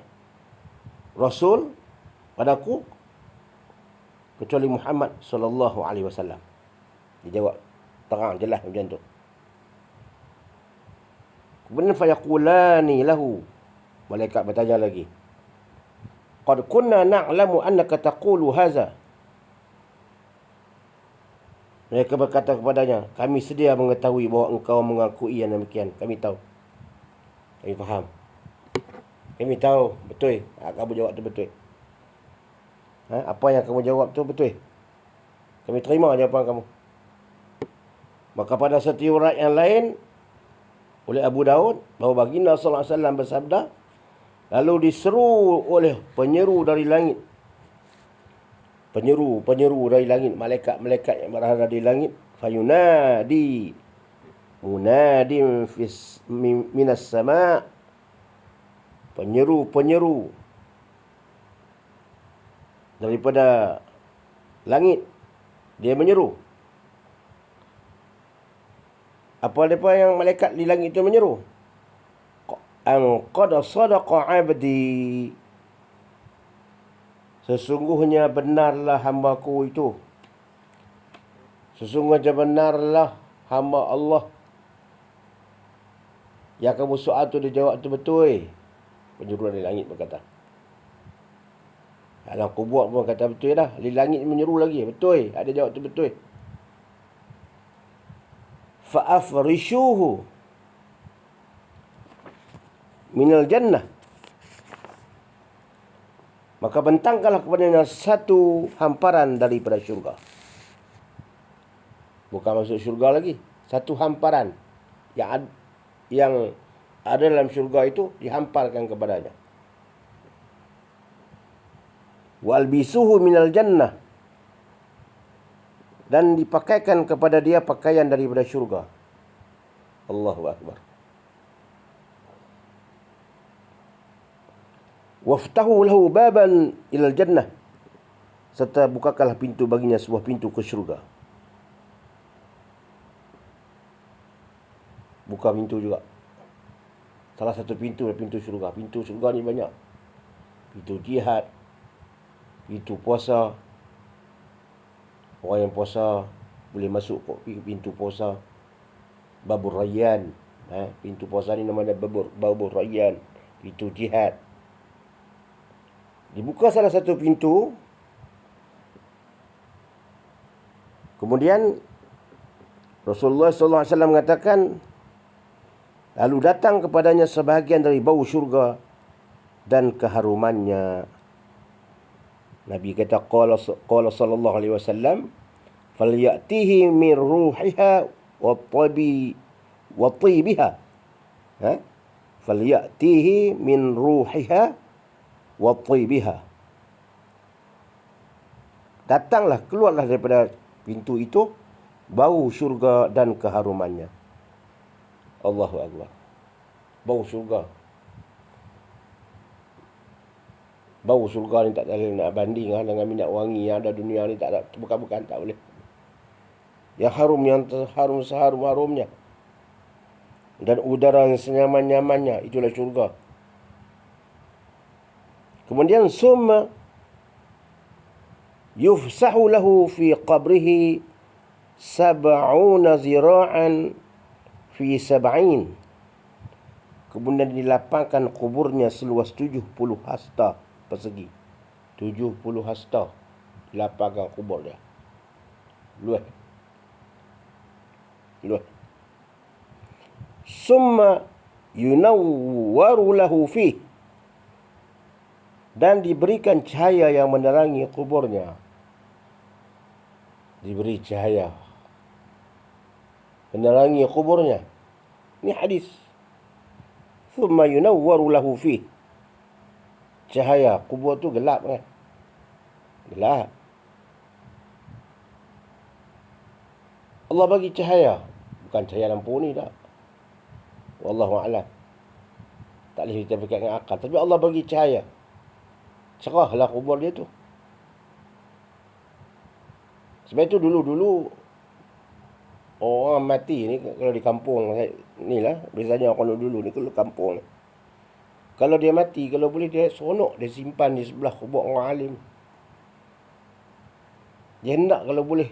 Rasul padaku kecuali Muhammad sallallahu alaihi wasallam. Dia jawab terang jelas macam tu. Kemudian fayaqulani lahu, malaikat bertanya lagi, qad kunna na'lamu annaka taqulu hadza. Mereka berkata kepadanya, kami sedia mengetahui bahawa engkau mengakui yang demikian. Kami tahu, kami faham, kami tahu betul. Kamu jawab tu betul. Apa yang kamu jawab tu betul. Kami terima jawapan kamu. Maka pada satu riwayat yang lain oleh Abu Daud, bahawa baginda sallallahu alaihi wasallam bersabda, lalu diseru oleh penyeru dari langit. Penyeru dari langit, malaikat-malaikat yang berada di langit. Fayunadi munadim minas sama'. Penyeru daripada langit, dia menyeru. Apa yang malaikat di langit itu menyeru? An qad sadaqa 'abdi. Sesungguhnya benarlah hamba-Ku itu. Sesungguhnya benarlah hamba Allah. Yang kamu soal tu dia jawab tu betul. Penyeru dari langit berkata. Dalam kubur pun kata betul dah. Di langit menyeru lagi. Betul. Ada jawab tu betul. Fa'afrishuhu minal jannah. Maka bentangkanlah kepadanya satu hamparan daripada syurga. Bukan masuk syurga lagi. Satu hamparan yang ada dalam syurga itu dihamparkan kepadanya. Walbisuhu minal jannah. Dan dipakaikan kepada dia pakaian daripada syurga. Allahu Akbar. Waftahu lahu baban ilal jannah. Serta bukakanlah pintu baginya, sebuah pintu ke syurga. Buka pintu juga. Salah satu pintu adalah pintu syurga. Pintu syurga ni banyak. Pintu jihad, pintu puasa. Orang yang puasa boleh masuk pintu puasa. Babur Rayyan. Pintu puasa ni namanya Babur Rayyan. Pintu jihad. Dibuka salah satu pintu. Kemudian Rasulullah SAW mengatakan, lalu datang kepadanya sebahagian dari bau syurga dan keharumannya. Nabi kata, qala sallallahu alaihi wasallam, falyatihi min ruhiha wa tibiha. Falyatihi min ruhiha wa tibiha. Datanglah, keluarlah daripada pintu itu bau syurga dan keharumannya. Allahu Akbar. Bau syurga. Bau syurga ni tak boleh nak banding dengan minyak wangi yang ada dunia ni. Tak ada, bukan tak boleh. Yang harum, yang terharum seharum-harumnya. Dan udara yang senyaman-nyamannya, itulah syurga. Kemudian summa yufsahu lahu fi qabrihi sab'una zira'an fi sab'in. Kemudian dilapangkan kuburnya seluas 70 hasta persegi. 70 hasta dilapangkan kubur dia. Luas. Summa yunawwaru lahu fi. Dan diberikan cahaya yang menerangi kuburnya. Diberi cahaya menerangi kuburnya. Ini hadis. Thumma yunawwaru lahu fi. Cahaya. Kubur tu gelap kan? Gelap. Allah bagi cahaya. Bukan cahaya lampu ni tak. Wallahu a'lam. Tak boleh kita berkait dengan akal. Tapi Allah bagi cahaya. Cerahlah kubur dia tu. Sebab itu dulu-dulu orang mati ni kalau di kampung ni lah, biasanya orang dulu ni kalau kampung ni, kalau dia mati, kalau boleh dia seronok dia simpan di sebelah kubur orang alim. Dia nak kalau boleh,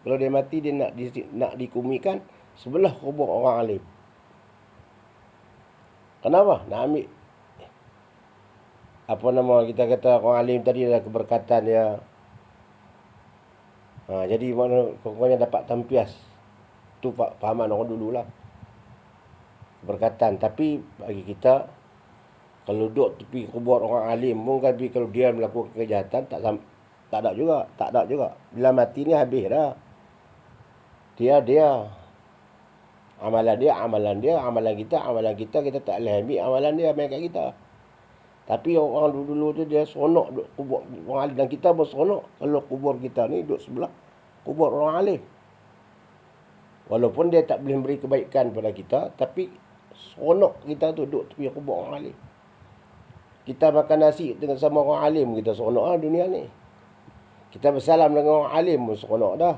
kalau dia mati dia nak dikumikan sebelah kubur orang alim. Kenapa? Nak ambil apa nama kita kata orang alim tadi adalah keberkatan dia. Jadi mana pokoknya dapat tampias. Itu fahaman orang dululah. Keberkatan. Tapi bagi kita, kalau duduk tepi kubur orang alim pun, tapi kalau dia melakukan kejahatan, tak ada juga. Bila mati ni habis dah. Dia. Amalan kita, kita tak boleh ambil amalan dia main kat kita. Tapi orang dulu tu dia seronok duduk kubur orang alim. Dan kita pun seronok kalau kubur kita ni duduk sebelah kubur orang alim. Walaupun dia tak boleh memberi kebaikan pada kita, tapi seronok kita tu duduk tepi kubur orang alim. Kita makan nasi dengan sama orang alim, kita seronok lah dunia ni. Kita bersalam dengan orang alim pun seronok dah.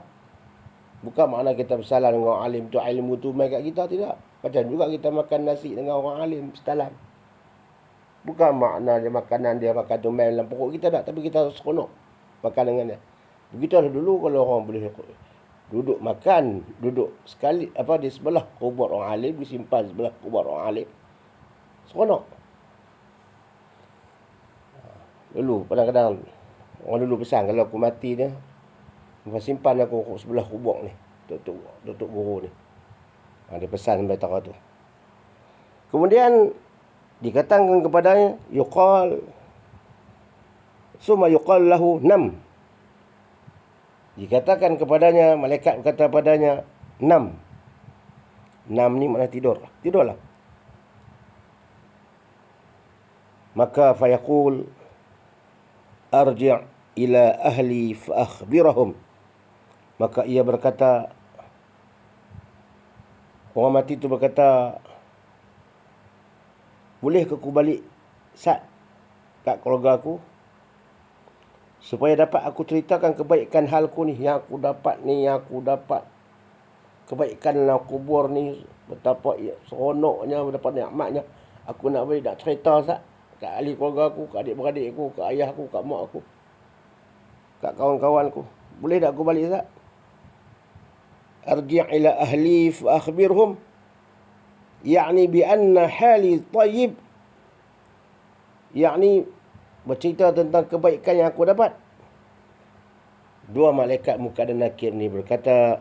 Bukan makna kita bersalam dengan orang alim tu ilmu tu main kat kita, tidak. Macam juga kita makan nasi dengan orang alim bersalam. Bukan makna dia makanan dia makan tu main dalam perut kita tak, tapi kita seronok makan dengan dia. Begitulah dulu kalau orang boleh duduk makan, duduk sekali di sebelah kubur orang alim, disimpan sebelah kubur orang alim. Seronok. Dulu kadang-kadang orang dulu pesan kalau aku mati dia, simpan aku sebelah kubur ni, tutup guru ni. Dia pesan sampai tak tu. Kemudian dikatakan kepadanya, summa yuqal lahu nam. Dikatakan kepadanya, malaikat berkata padanya, nam. Nam ni makna tidur. Tidurlah. Maka fayaqul arji' ila ahli fa akhbirahum. Maka ia berkata, orang mati tu berkata, boleh ke aku balik kat keluarga aku, supaya dapat aku ceritakan kebaikan halku ni, yang aku dapat kebaikan dalam kubur ni, betapa seronoknya, betapa nikmatnya. Aku nak balik, nak cerita Ustaz. Kat ahli keluarga aku, kat adik-beradik aku, kat ayah aku, kat mak aku, kat kawan-kawan aku. Boleh tak aku balik Ustaz? Arji' ila ahli fa akhbirhum. Yani bi anna hali tayyib. Yani bercerita tentang kebaikan yang aku dapat. Dua malaikat munkar dan nakir ni berkata,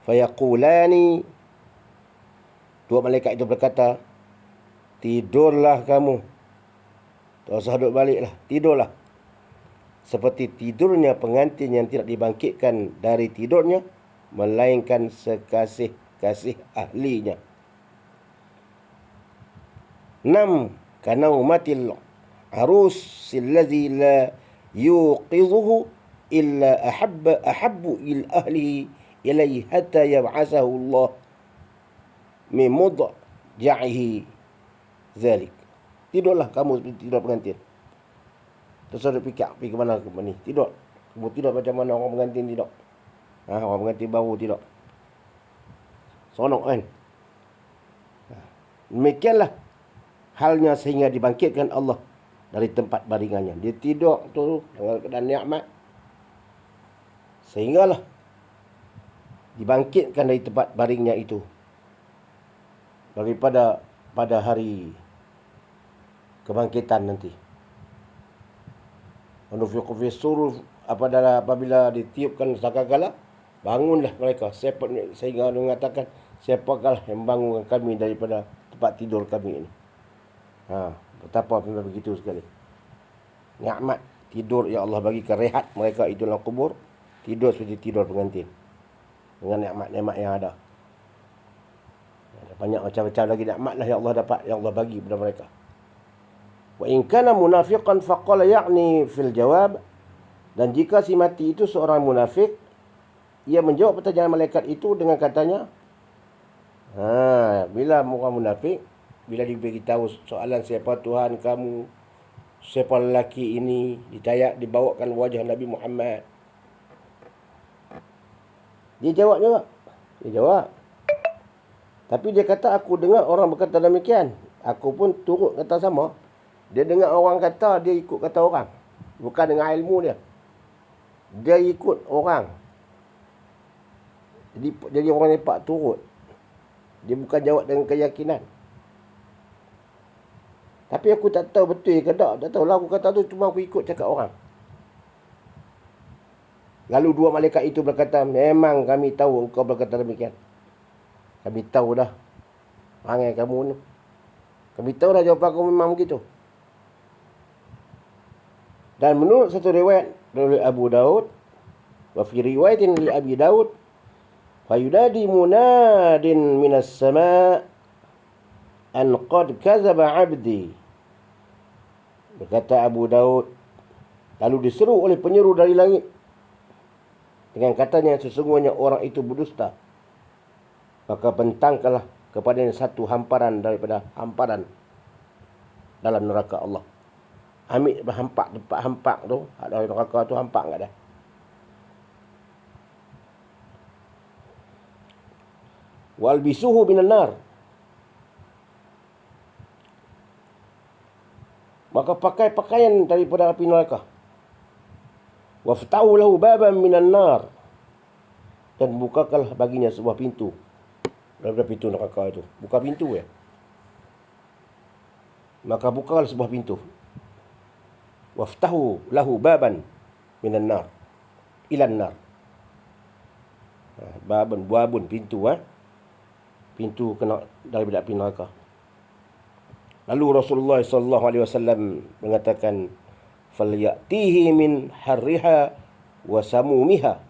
fayaqulani, dua malaikat itu berkata, tidurlah kamu. Tak usah duduk balik lah, tidurlah. Seperti tidurnya pengantin yang tidak dibangkitkan dari tidurnya, melainkan sekasih-kasih ahlinya. 6. Kanaumatil arus alladhi la yuqidhuhu illa ahabbu il ahlihi ilaihi hatta yab'asahu Allah min mudja'ihi zalik. Tidurlah kamu seperti tidur pengantin. Terus ada fikir mana ni? Tidur. Kamu tidur macam mana orang pengantin tidur? Orang pengantin baru tidur. Sonok kan? Demikianlah halnya sehingga dibangkitkan Allah dari tempat baringannya. Dia tidur tu dengan keadaan nikmat. Sehinggalah dibangkitkan dari tempat baringnya itu. Daripada pada hari kebangkitan nanti. Wanufiqu fi surur, apabila ditiupkan sangkakala, bangunlah mereka. Sehingga mengatakan, siapakah yang bangunkan kami daripada tempat tidur kami ini. Betapa begitu sekali. Nikmat tidur ya Allah bagikan rehat mereka itu dalam kubur. Tidur seperti tidur pengantin. Dengan nikmat-nikmat yang ada. Banyak macam-macam lagi nikmat lah yang Allah dapat, yang Allah bagi kepada mereka. Wa in kana munafiqan faqala ya'ni fil jawab, dan jika si mati itu seorang munafik, ia menjawab pertanyaan malaikat itu dengan katanya, bila orang munafik, bila diberitahu soalan siapa Tuhan kamu, siapa lelaki ini, dibawakan wajah Nabi Muhammad, dia jawab juga. Dia jawab. Tapi dia kata, aku dengar orang berkata demikian. Aku pun turut kata sama. Dia dengar orang kata, dia ikut kata orang. Bukan dengan ilmu dia. Dia ikut orang. Jadi orang lepak turut. Dia bukan jawab dengan keyakinan. Tapi aku tak tahu betul ke tak. Tak tahulah aku kata tu, cuma aku ikut cakap orang. Lalu dua malaikat itu berkata, memang kami tahu engkau berkata demikian. Kami tahu dah. Perangai kamu ni. Kami tahu dah jawapan kamu memang begitu. Dan menurut satu riwayat dari Abu Daud, wa fi riwayatin li Abi Daud, fayunadi munadin minas sama' an qad kadzaba 'abdi. Berkata Abu Daud, lalu diseru oleh penyeru dari langit dengan katanya, sesungguhnya orang itu berdusta. Maka bentangkanlah kepadanya satu hamparan daripada hamparan dalam neraka Allah. Ambil hampak tu, ada neraka tu hampak enggak dah. Walbisuhu minan nar. Maka pakai pakaian daripada api neraka. Waftahu lahu baban minan nar. Dan bukakanlah baginya sebuah pintu daripada pintu neraka itu. Buka pintu ya. Maka bukalah sebuah pintu. Waftahu lahu baban minan nar. Ilan nar. Babun, pintu pintu kena daripada api neraka. Lalu Rasulullah sallallahu alaihi wasallam mengatakan, falyatihi min harriha wa samumiha.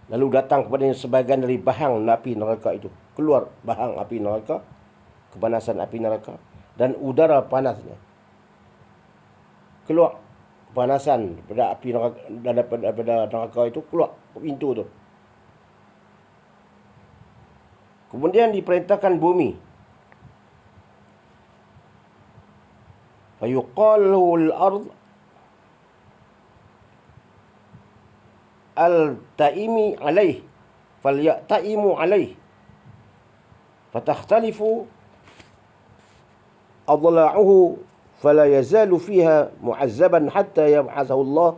Lalu datang kepadanya sebahagian dari bahang api neraka itu. Keluar bahang api neraka, kepanasan api neraka, dan udara panasnya. Keluar kepanasan daripada api neraka, daripada neraka itu, keluar pintu tu. Kemudian diperintahkan bumi. Fayuqalu al-ard al-ta'imi alaih falyata'imu alaih fatakhtalifu adla'uhu fala yazalu fiha mu'azzaban hatta yab'athahu Allah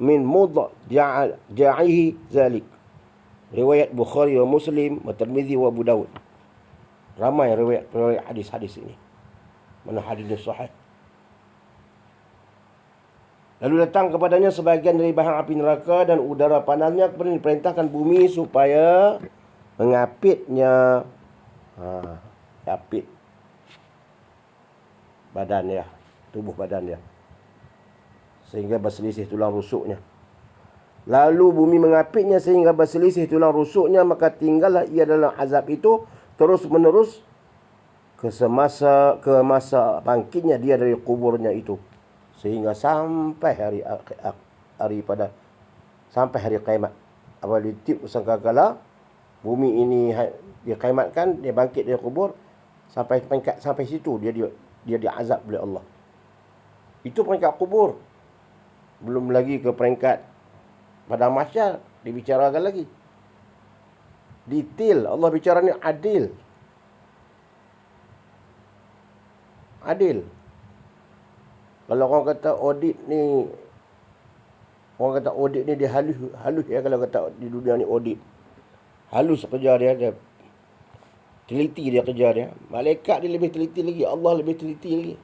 min mudja'ihi zalik. Riwayat Bukhari wa Muslim wa Tirmizi wa Abu Dawud. Ramai riwayat hadis-hadis ini. Mana hadisnya sahih. Lalu datang kepadanya sebahagian dari bahan api neraka dan udara panasnya, kemudian diperintahkan bumi supaya mengapitnya. Apit badan ya, tubuh badan ya, sehingga berselisih tulang rusuknya. Lalu bumi mengapitnya sehingga berselisih tulang rusuknya, maka tinggallah ia dalam azab itu terus menerus ke masa bangkitnya dia dari kuburnya itu, sehingga sampai sampai hari kiamat. Apabila ditiup sangkakala bumi ini dikiamatkan, dia bangkit dari kubur, sampai situ dia diazab oleh Allah. Itu peringkat kubur. Belum lagi ke peringkat pada mahsyar dibicarakan lagi. Detail Allah bicara ni adil. Adil. Kalau orang kata audit ni, dia halus ya, kalau kata di dunia ni audit. Halus kerja dia, teliti dia kerja dia. Malaikat dia lebih teliti lagi, Allah lebih teliti lagi.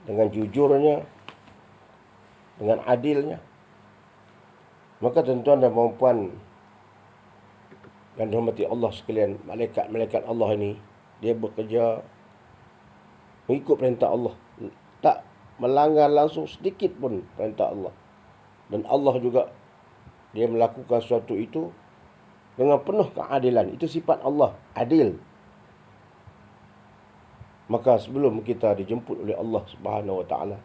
Dengan jujurnya, dengan adilnya. Maka tuan-tuan dan puan-puan yang dihormati Allah sekalian, malaikat Allah ini, dia bekerja mengikut perintah Allah. Tak melanggar langsung sedikit pun perintah Allah. Dan Allah juga, dia melakukan sesuatu itu dengan penuh keadilan. Itu sifat Allah, adil. Maka sebelum kita dijemput oleh Allah Subhanahu Wa Taala,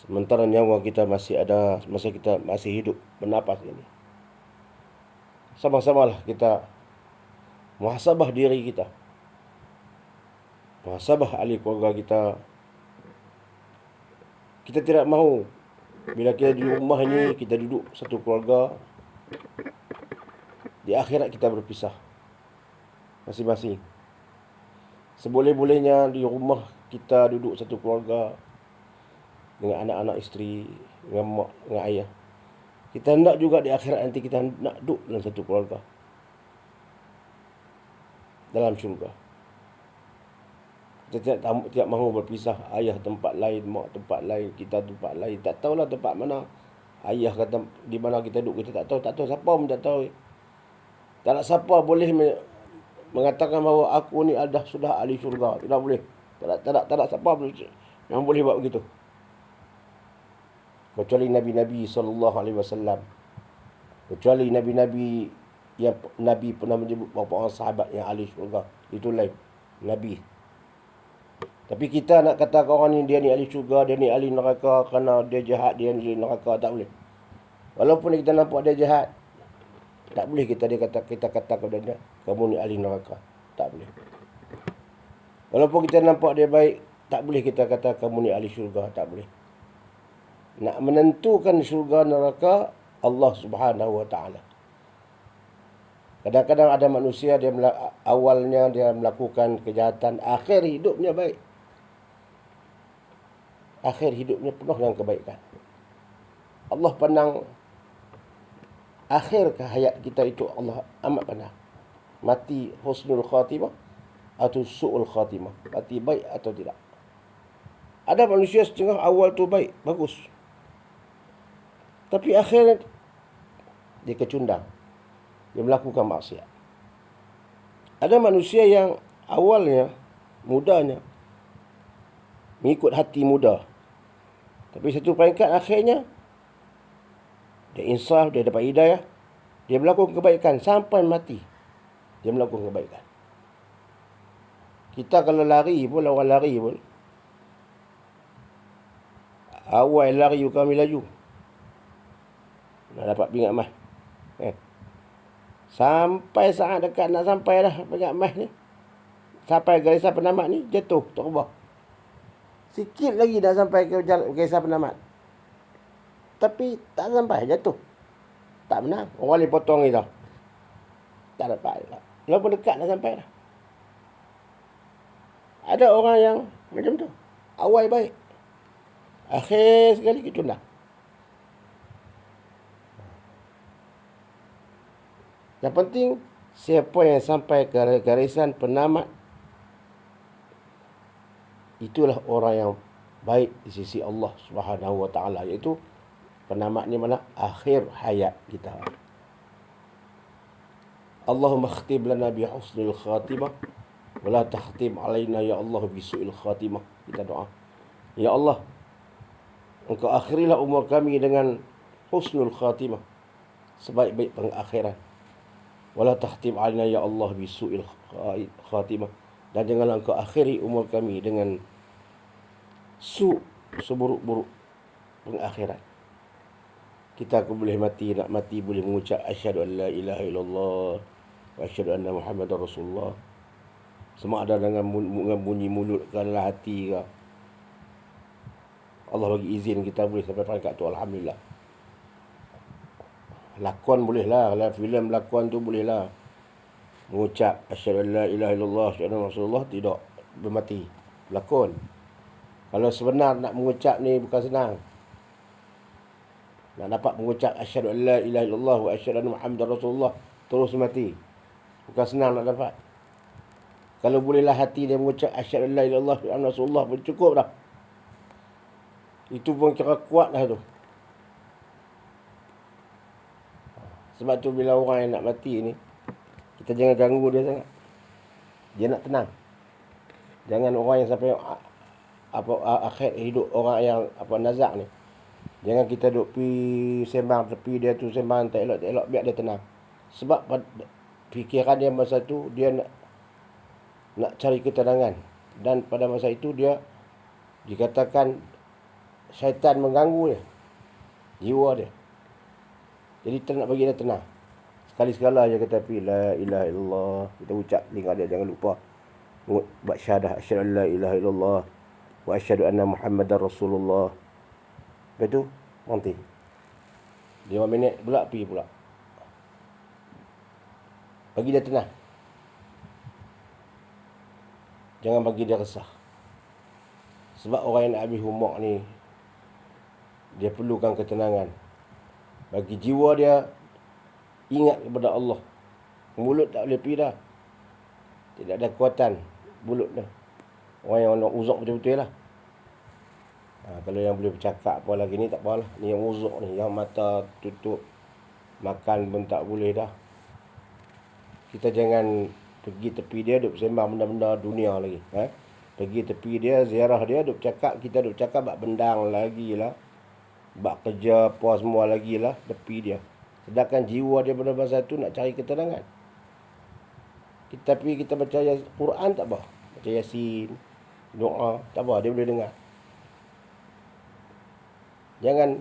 sementara nyawa kita masih ada, masa kita masih hidup bernapas ini, sama-samalah kita muhasabah diri kita, muhasabah ahli keluarga kita. Kita tidak mahu bila kita di rumah ini, kita duduk satu keluarga, di akhirat kita berpisah masing-masing. Seboleh-bolehnya di rumah kita duduk satu keluarga dengan anak-anak isteri, dengan mak, dengan ayah. Kita hendak juga di akhirat nanti kita nak duduk dalam satu keluarga dalam syurga. Kita tidak mahu berpisah. Ayah tempat lain, mak tempat lain, kita tempat lain. Tak tahulah tempat mana. Ayah kata di mana kita duduk, kita tak tahu siapa pun tak tahu. Tak nak siapa boleh mengatakan bahawa aku ni sudah ahli syurga. Tidak boleh. Tak nak siapa yang boleh buat begitu. Kecuali Nabi-Nabi SAW. Kecuali Nabi-Nabi yang Nabi pernah menyebut beberapa orang sahabat yang ahli syurga. Itu lain. Nabi. Tapi kita nak kata orang ni, dia ni ahli syurga, dia ni ahli neraka kerana dia jahat, dia ni ahli neraka. Tak boleh. Walaupun kita nampak dia jahat, tak boleh kita kata kepada dia, kamu ni ahli neraka. Tak boleh. Walaupun kita nampak dia baik, tak boleh kita kata kamu ni ahli syurga. Tak boleh. Nak menentukan syurga neraka Allah Subhanahu Wa Taala. Kadang-kadang ada manusia, dia awalnya dia melakukan kejahatan, akhir hidupnya baik. Akhir hidupnya penuh dengan kebaikan. Allah pandang akhir hayat kita itu, Allah amat pandang. Mati husnul khatimah atau su'ul khatimah. Mati baik atau tidak. Ada manusia setengah awal tu baik, bagus. Tapi akhir dia kecundang. Dia melakukan maksiat. Ada manusia yang awalnya, mudanya, mengikut hati muda. Tapi satu peringkat akhirnya, dia insaf, dia dapat hidayah. Dia melakukan kebaikan sampai mati. Dia melakukan kebaikan. Kita kalau lari pun, orang lari pun, awal lari kami laju. Nak dapat pingat emas. Sampai saat dekat nak sampai dah pingat emas ni, sampai garisan penamat ni, jatuh, terbah. Sikit lagi dah sampai ke garisan penamat. Tapi tak sampai, jatuh. Tak menang. Orang boleh potong kita. Tak dapat. Walaupun dekat dah sampai dah. Ada orang yang macam tu. Awal baik, akhir sekali kecundah. Yang penting, siapa yang sampai ke garisan penamat, itulah orang yang baik di sisi Allah Subhanahu wa taala, iaitu penamat ni mana? Akhir hayat kita. Allahumma khatib lana bi husnil khatimah wa la takhtim alaina ya Allah bi su'il khatimah. Kita doa, ya Allah, Engkau akhirilah umur kami dengan husnul khatimah, sebaik-baik pengakhiran. Wala takhtim alaina ya Allah bi su'il khatimah, dan janganlah Engkau akhiri umur kami dengan seburuk-buruk pengakhiran. Kita boleh mati, nak mati boleh mengucap asyhadu an la ilaha illallah wa asyhadu anna Muhammadar Rasulullah. Semua ada dengan bunyi mulut ke dalam hati ke. Allah bagi izin kita boleh sampai peringkat tu, alhamdulillah. Lakon boleh lah, dalam filem lakon tu boleh lah mengucap asyhadu an la ilaha illallah wa asyhadu anna Rasulullah, tidak bermati lakon. Kalau sebenar nak mengucap ni bukan senang. Nak dapat mengucap asyhadu an la ilaha illallah wa asyhadu anna Muhammadar Rasulullah terus mati, bukan senang nak dapat. Kalau bolehlah hati dia mengucap asyhadu an la ilaha illallah wa anna Rasulullah pun cukup dah. Itu pun kira kuat dah tu. Sebab tu bila orang yang nak mati ni, kita jangan ganggu dia sangat. Dia nak tenang. Jangan orang yang sampai akhir hidup orang yang nazak ni, jangan kita duduk pergi sembang tepi dia tu, sembang tak elok, biar dia tenang. Sebab fikiran dia masa tu, dia nak cari ketenangan. Dan pada masa itu dia dikatakan syaitan mengganggu dia, jiwa dia. Jadi kita nak bagi dia tenang. Sekali-sekala je kita pergi la ilaha illallah, kita ucap dengar dia, jangan lupa buat syahadah asyhadu an la ilaha illallah wa asyhadu anna Muhammadar Rasulullah. Lepas tu nanti 5 minit pula pergi pula, bagi dia tenang. Jangan bagi dia resah. Sebab orang yang nak habis umur ni, dia perlukan ketenangan. Bagi jiwa dia ingat kepada Allah. Mulut tak boleh pergi dah, tidak ada kekuatan mulut dah. Orang yang nak uzuk betul-betul lah. Kalau yang boleh bercakap apa lagi ni tak apalah. Ni yang uzuk ni, yang mata tutup, makan pun tak boleh dah. Kita jangan pergi tepi dia duk sembang benda-benda dunia lagi. Pergi tepi dia, ziarah dia, duk cakap, kita duk cakap bab bendang lagi lah, bab kerja apa semua lagi lah tepi dia. Sedangkan jiwa dia pada masa tu nak cari ketenangan. Tapi kita baca Quran tak apa, baca Yasin, doa tak apa, dia boleh dengar. Jangan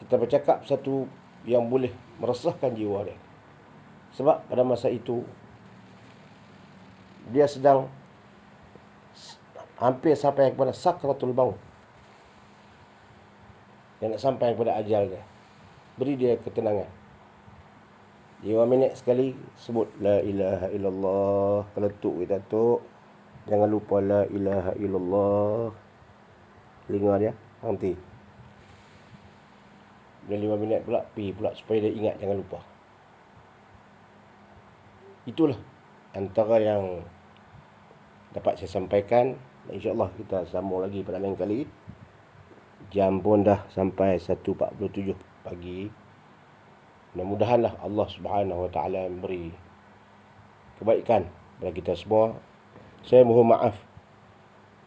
kita bercakap satu yang boleh meresahkan jiwa dia. Sebab pada masa itu dia sedang hampir sampai kepada sakratul maut. Dia nak sampai kepada ajal dia. Beri dia ketenangan. 5 minit sekali sebut la ilaha illallah. Kalau tuk kita tuk, jangan lupa la ilaha illallah. Telinga dia nanti. Bila 5 minit pula pergi pula, supaya dia ingat, jangan lupa. Itulah antara yang dapat saya sampaikan. InsyaAllah kita sambung lagi pada lain kali. Jam pun dah sampai 1.47 pagi. Mudah-mudahanlah Allah Subhanahu wa taala memberi kebaikan kepada kita semua. Saya mohon maaf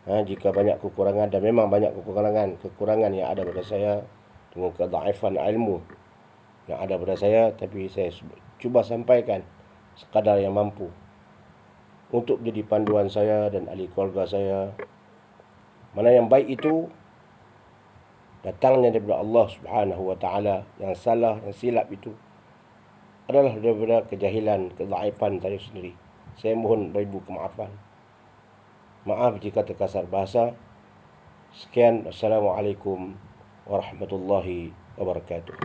jika banyak kekurangan, dan memang banyak kekurangan yang ada pada saya, dengan kedaifan ilmu yang ada pada saya. Tapi saya cuba sampaikan sekadar yang mampu untuk menjadi panduan saya dan ahli keluarga saya. Mana yang baik itu datangnya daripada Allah Subhanahu wa taala, yang salah, yang silap itu adalah daripada kejahilan, kedaifan saya sendiri. Saya mohon beribu kemaafan. Maaf jika terkasar bahasa. Sekian, Assalamualaikum warahmatullahi wabarakatuh.